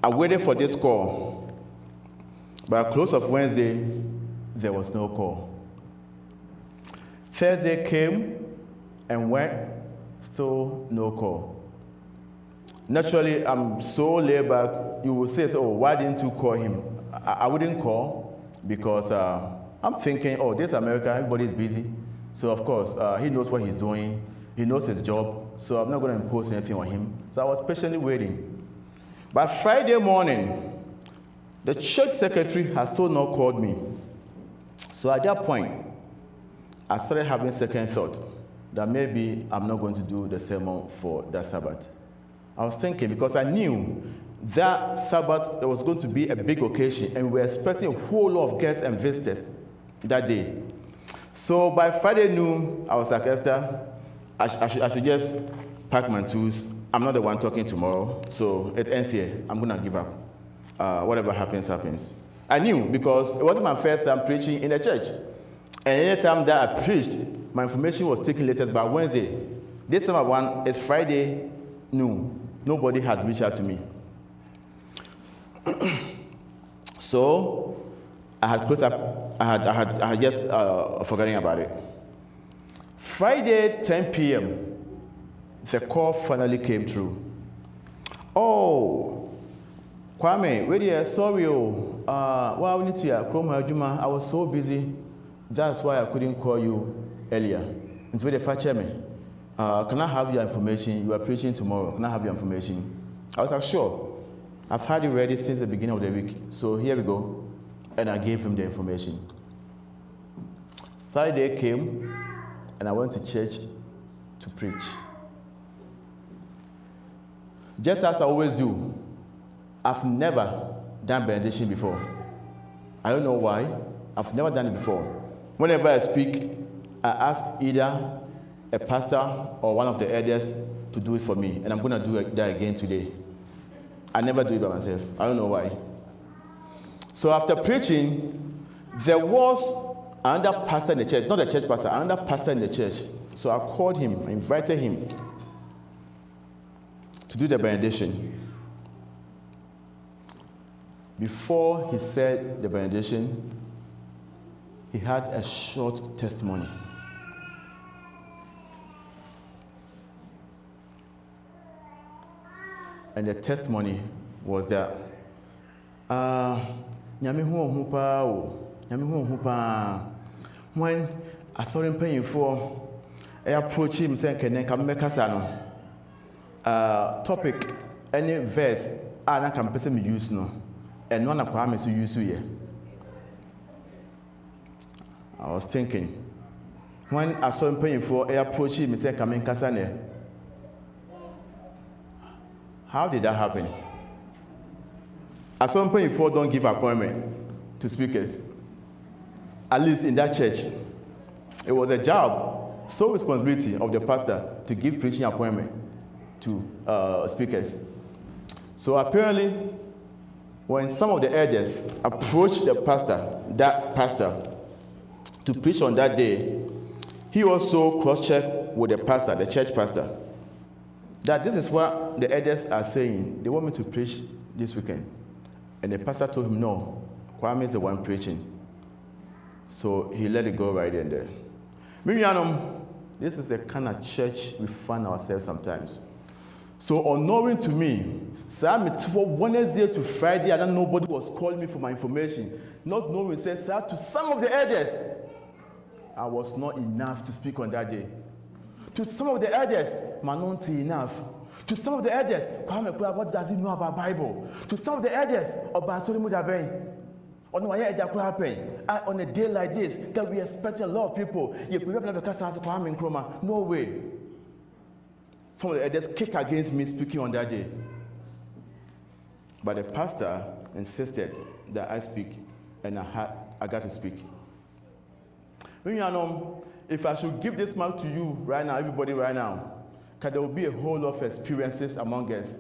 I waited for this call. By close of Wednesday, there was no call. Thursday came and went, still no call. Naturally, I'm so laid back. You will say, oh, why didn't you call him? I wouldn't call because I'm thinking, oh, this America, everybody's busy. So, of course, he knows what he's doing. He knows his job. So, I'm not going to impose anything on him. So, I was patiently waiting. By Friday morning, the church secretary has still not called me. So, at that point, I started having second thought that maybe I'm not going to do the sermon for that Sabbath. I was thinking because I knew that Sabbath there was going to be a big occasion and we were expecting a whole lot of guests and visitors that day. So by Friday noon, I was like, Esther, I should just pack my tools. I'm not the one talking tomorrow, so it ends here. I'm going to give up. Whatever happens, happens. I knew because it wasn't my first time preaching in a church. And any time that I preached, my information was taken latest by Wednesday. This time around, it's Friday noon. Nobody had reached out to me. So I had closed up. I had just forgetting about it. Friday, 10 p.m., the call finally came through. Oh, Kwame, wait here, sorry. Well, we need to Nkrumah Juma. I was so busy. That's why I couldn't call you earlier. It's where the me. Can I have your information? You are preaching tomorrow. Can I have your information? I was like, sure. I've had it ready since the beginning of the week. So here we go. And I gave him the information. Saturday came, and I went to church to preach. Just as I always do, I've never done benediction before. I don't know why. I've never done it before. Whenever I speak, I ask either a pastor or one of the elders to do it for me, and I'm going to do that again today. I never do it by myself. I don't know why. So after preaching, there was another pastor in the church, not a church pastor, another pastor in the church. So I called him, I invited him to do the benediction. Before he said the benediction, he had a short testimony. And the testimony was that, when I saw him paying for, I approached him saying, "Can I come back topic, any verse, I can person use no, and none of Kwame so use here." I was thinking, when I saw him paying for, I approached him and said, "Come in, Kasane." How did that happen? At some point, before, don't give appointment to speakers. At least in that church, it was a job, sole responsibility of the pastor to give preaching appointment to speakers. So apparently, when some of the elders approached that pastor, to preach on that day, he also cross-checked with the pastor, the church pastor, that this is what the elders are saying. They want me to preach this weekend. And the pastor told him, no, Kwame is the one preaching. So he let it go right in there. This is the kind of church we find ourselves sometimes. So unknowing to me, Wednesday to Friday, I don't know, nobody was calling me for my information. Not knowing, sir, to some of the elders, I was not enough to speak on that day. To some of the elders, not enough. To some of the elders, Kwame, what does he know about Bible? To some of the elders, on a day like this, that we expect a lot of people. No way. Some of the elders kicked against me speaking on that day. But the pastor insisted that I speak, and I got to speak. If I should give this mark to you right now, everybody right now, because there will be a whole lot of experiences among us.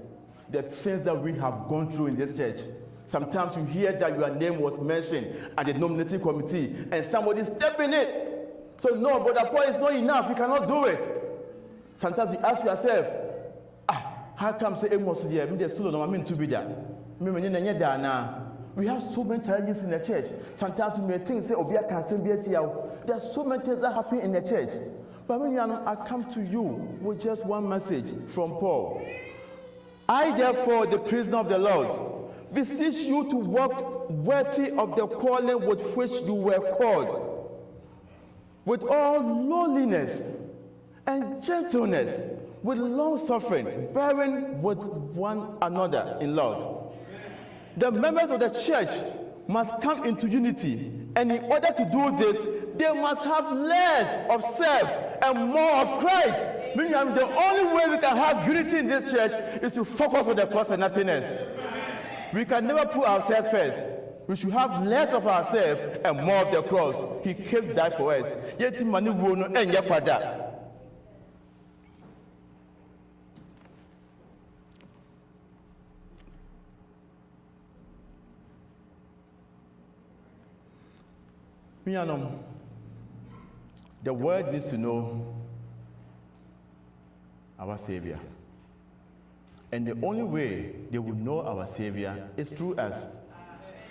The things that we have gone through in this church. Sometimes you hear that your name was mentioned at the nominating committee and somebody step in it. So no, but that point is not enough. You cannot do it. Sometimes you ask yourself, how come say Amos here? Me the solo no mean to be there. We have so many challenges in the church. Sometimes you may think, say, Obia can send be. There are so many things that happen in the church. But when I come to you with just one message from Paul. I, therefore, the prisoner of the Lord, beseech you to walk worthy of the calling with which you were called, with all lowliness and gentleness, with long suffering, bearing with one another in love. The members of the church must come into unity, and in order to do this, they must have less of self and more of Christ. Meaning, the only way we can have unity in this church is to focus on the cross and nothing else. We can never put ourselves first. We should have less of ourselves and more of the cross. He came to die for us. Yet, money will not end up. The world needs to know our Savior. And the only way they will know our Savior is through us.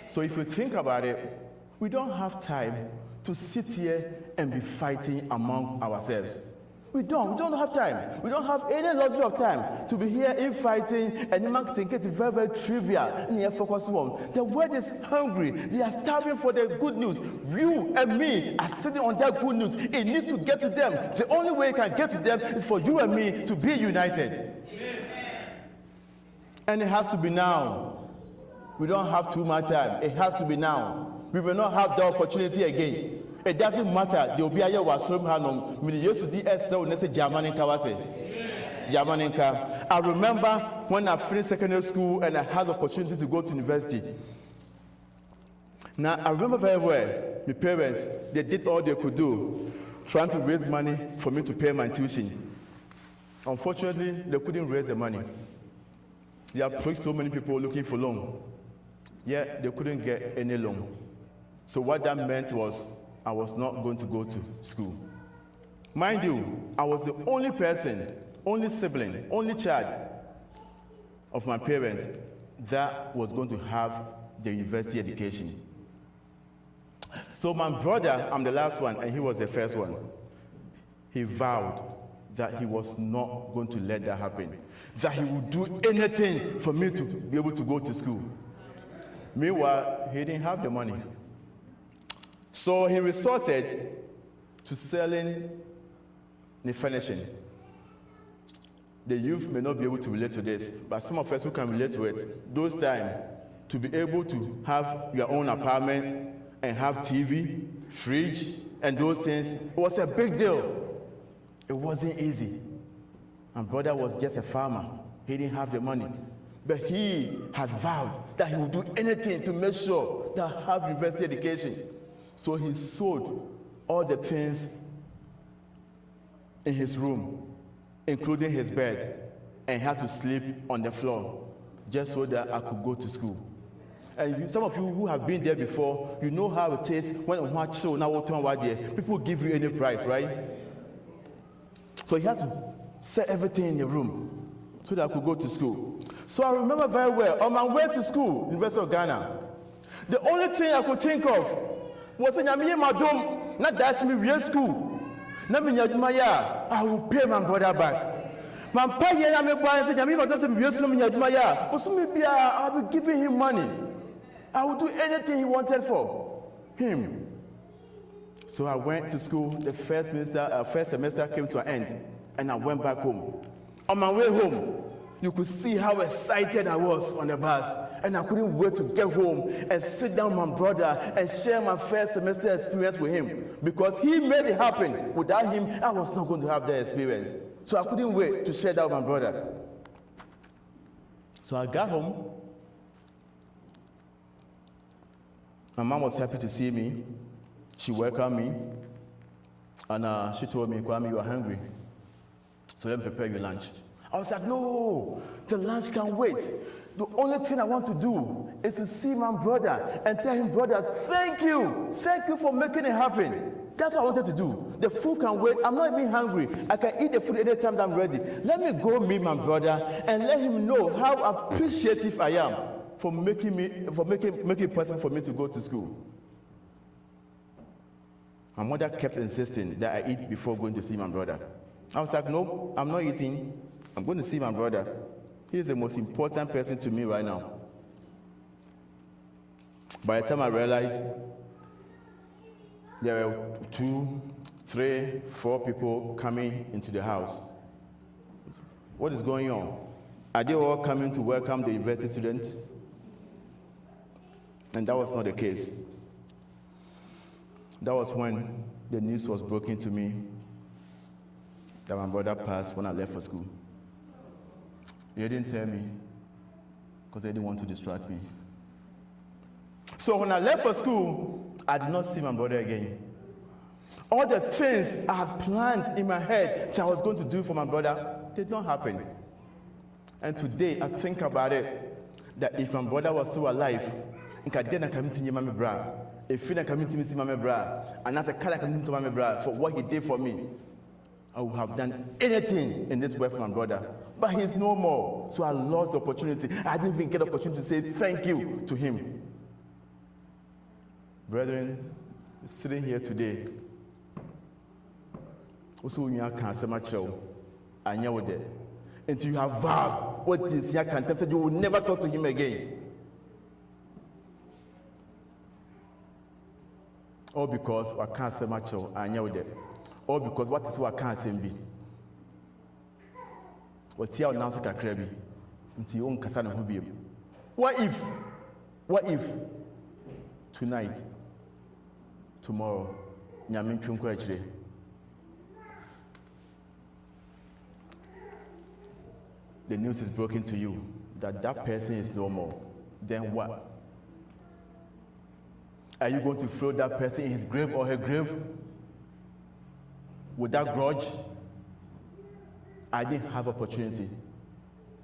So if you think about it, we don't have time to sit here and be fighting among ourselves. We don't have time. We don't have any luxury of time to be here in fighting and marketing. It's very, very trivial. The world is hungry. They are starving for the good news. You and me are sitting on that good news. It needs to get to them. The only way it can get to them is for you and me to be united. And it has to be now. We don't have too much time. It has to be now. We will not have the opportunity again. It doesn't matter. There will be a year was from Hanom. Me used to do SO and say Germaninka. I remember when I finished secondary school and I had the opportunity to go to university. Now I remember very well. My parents, they did all they could do, trying to raise money for me to pay my tuition. Unfortunately, they couldn't raise the money. They approached so many people looking for loan. Yet they couldn't get any loan. So what that meant was I was not going to go to school. Mind you, I was the only person, only sibling, only child of my parents that was going to have the university education. So my brother, I'm the last one, and he was the first one. He vowed that he was not going to let that happen, that he would do anything for me to be able to go to school. Meanwhile, he didn't have the money. So he resorted to selling the furnishing. The youth may not be able to relate to this, but some of us who can relate to it, those times, to be able to have your own apartment and have TV, fridge, and those things, it was a big deal. It wasn't easy. My brother was just a farmer. He didn't have the money. But he had vowed that he would do anything to make sure that I have university education. So he sold all the things in his room, including his bed, and had to sleep on the floor just so that I could go to school. And some of you who have been there before, you know how it is when you watch show now people give you any price, right? So he had to set everything in the room so that I could go to school. So I remember very well, on my way to school, University of Ghana, the only thing I could think of was in Madam, not that me real school. I will pay my brother back. My I'll be giving him money. I will do anything he wanted for him. So I went to school. The first semester came to an end, and I went back home. On my way home, you could see how excited I was on the bus, and I couldn't wait to get home and sit down with my brother and share my first semester experience with him, because he made it happen. Without him, I was not going to have that experience. So I couldn't wait to share that with my brother. So I got home. My mom was happy to see me. She welcomed me, and she told me, Kwame, you are hungry, so let me prepare you lunch. I was like, no, the lunch can't wait. The only thing I want to do is to see my brother and tell him, brother, thank you for making it happen. That's what I wanted to do. The food can wait. I'm not even hungry. I can eat the food anytime that I'm ready. Let me go meet my brother and let him know how appreciative I am for making it possible for me to go to school. My mother kept insisting that I eat before going to see my brother. I was like, no, I'm not eating. I'm going to see my brother. He is the most important person to me right now. By the time I realized there were 2, 3, 4 people coming into the house. What is going on? Are they all coming to welcome the university students? And that was not the case. That was when the news was broken to me that my brother passed when I left for school. They didn't tell me because they didn't want to distract me. So when I left for school, I did not see my brother again. All the things I had planned in my head that I was going to do for my brother did not happen. And today I think about it, that if my brother was still alive, if he coming to me see my brother, and as a car coming to my brother for what he did for me, I would have done anything in this world for my brother. But he's no more, so I lost the opportunity. I didn't even get the opportunity to say thank you to him. Brethren, sitting here today, also you can't say much, I know that. Until you have vowed what is here, can you will never talk to him again. All because I can't say much, I know that. All because what is what I can't say be. What you now say Krabi until you own Kasana who be. What if tonight, tomorrow, Nyamin Chunkwachre, the news is broken to you that that person is no more? Then what? Are you going to throw that person in his grave or her grave with that grudge? I didn't have opportunity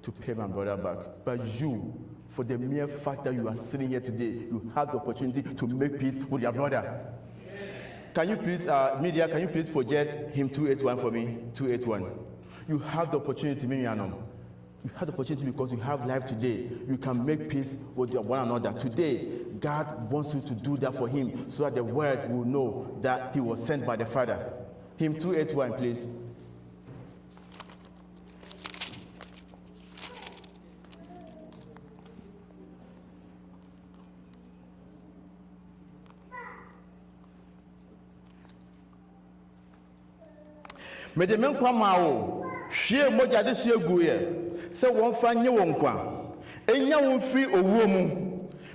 to pay my brother back, but you, for the mere fact that you are sitting here today, you have the opportunity to make peace with your brother. Can you please, media, can you please project him 281 for me? 281. You have the opportunity, Miriam. You have the opportunity because you have life today. You can make peace with one another. Today, God wants you to do that for him so that the world will know that he was sent by the Father. Hymn 281, please. Mede me nkwa ma wo hwie mogya de hwie guye se won fa nye won kwa enya won firi owuo mu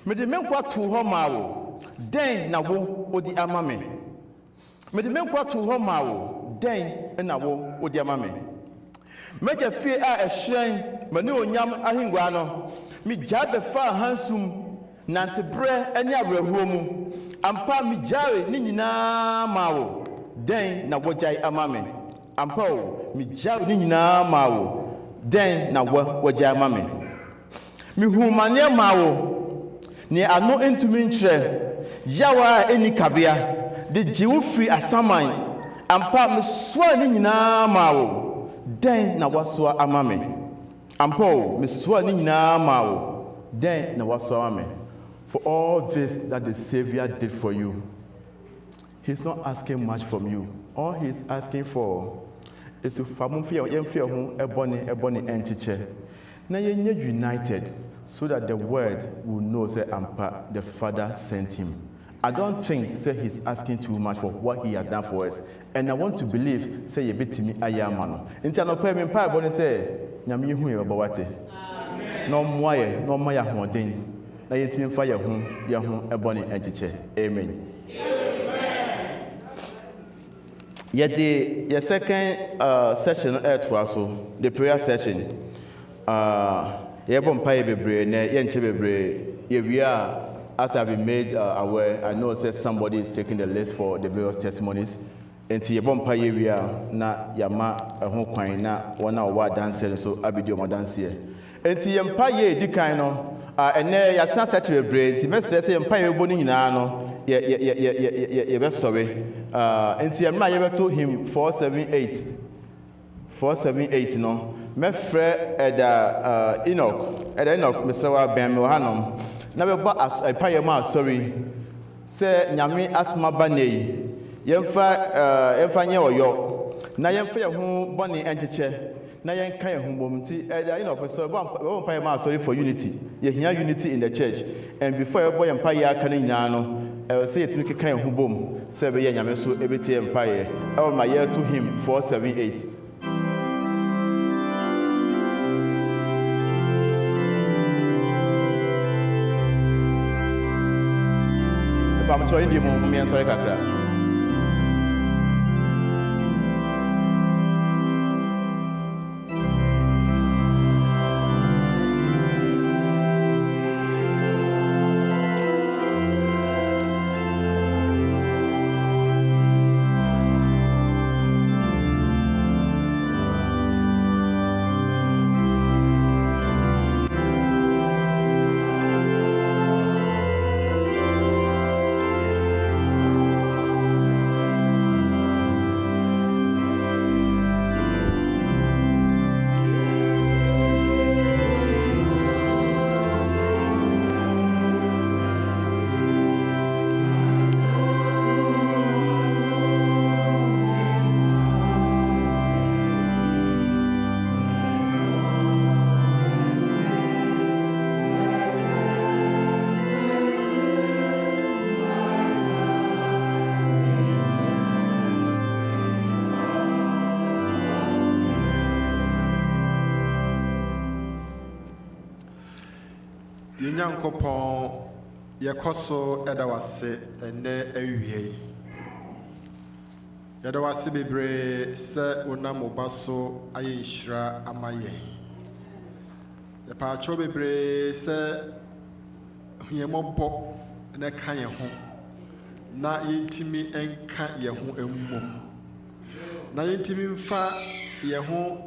mede me nkwa to ho ma wo den na wo odi ama me mede me nkwa to ho ma wo den na wo odi ama me meja fie a ehyen mane onyam ahengwa no me gya be fa hansum nante bre ene abrahuo mu ampa me gyare ni nyina ma wo den na wo gyai ama me ampa o me gyare ni nyina ma wo den na wo gyai ama me me humane ma wo ne ano entumi nkyere yawa eni kabea de jiwo free asaman ampa me soa ni nyina ma wo den na wasoa ama me ampo me soa ni nyina ma wo den na wasoa ama me. For all this that the Savior did for you, he's not asking much from you. All he's asking for is to famumfia yemfia hu eboni enchiche na yenye united so that the word will know say ampa the Father sent him. I don't think say he's asking too much for what he has done for us, and I want to believe say ye betimi ayama no nti anopa me mpa eboni say nyame hu ye bawate no moye no maya hoden na yetimi mfa ye hu eboni enchiche. Amen. Yet the second session so the prayer session ye bon pa ye bebre na ye nche bebre ye wia. As I've been made aware, I know that somebody is taking the list for the various testimonies. And to Yabon Payavia, na Yama, a home quine, na 1 hour dancing, so Abidio Madansia. And to Yampaye Dicano, and there Yatan such a brain, to Messrs. Empire Boninano, ye best sorry. And to Yamaya told him 478, no. My friend at Enoch, Mr. Ben Mohanum. Never but as a payama, sorry. Say, Yami asma bane. Yemfa yo. Na yemfa who bonny antiche. Na yen kaya humumti. So one payama, sorry for unity. Ye hear unity in the church. And before your boy empire canino, I will say it make a kind of boom. 7 years, Yamesu, every empire. All my year to him 478. I'm trying to move me and sorry, Kakra. Nyankopon yekoso edawase ene awie yedawase bebre se onamobaso ayenhira amaye yepaacho bebre se yemobbo na kan ye ho na yentimi enka ye ho emmom na yentimi mfa ye ho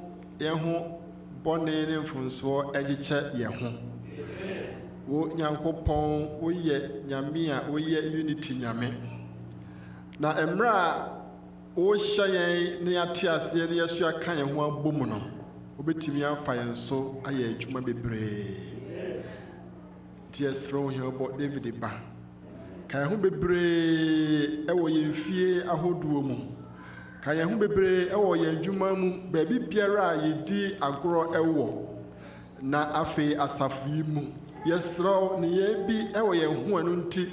bone ne mfunso egiche ye ho wo Nyankopon wo ye nyame a wo ye unity nyame na emra wo hyeyen ne ate ase ne yesu aka ye ho abom no obetimi afa ye nso aye adwuma bebre tiesro he obo David ba kan ho bebre e wo ye mfie ahoduo mu kan ye ho bebre e wo ye adwuma mu ba bi biara ye di agoro ewo na afi asafu yi mu yesro ne ye bi ewo ye ho anu nti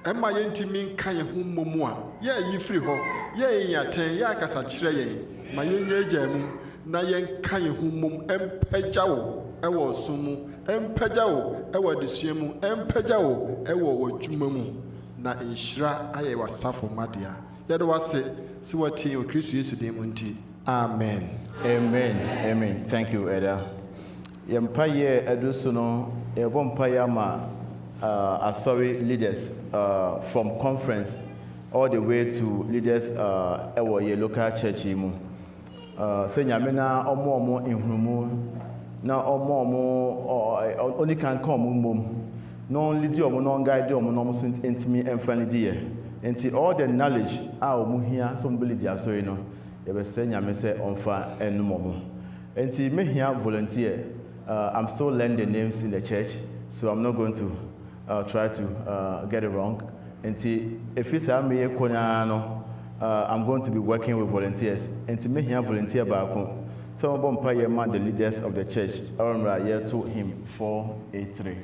ema ye ntimi nka ye ho momu a ye yi firi ho ye yaten ye akasa kire ye ma yɛnyɛ agya mu na yɛnka yɛn ho mmom ɛmpagya wo ɛwɔ ɔsom mu ɛmpagya wo ɛwɔ adesua mu ɛmpagya wo ɛwɔ w'adwuma mu na nhyira ayɛ w'asafo madea yɛde wase sɛ wɔtie wɔ Kristo Yesu din mu nti amen. Amen. Thank you, Eda. Yempaya Eduso no Ebompaya ma sorry leaders from conference all the way to leaders ewo ye local church mu. Say nyame na omo Nkrumah na omo only can come mum. No only di omo no guide omo no so intimi emfani di ye. Enti all the knowledge omo hia so mbeli dia so no. Yebese nyame say onfa enum. Enti me hia volunteer. I'm still learning the names in the church, so I'm not going to try to get it wrong. Until if it's I'm going to be working with volunteers. Until me here volunteer back home. Some of them the leaders of the church. I remember year 2 hymn 483.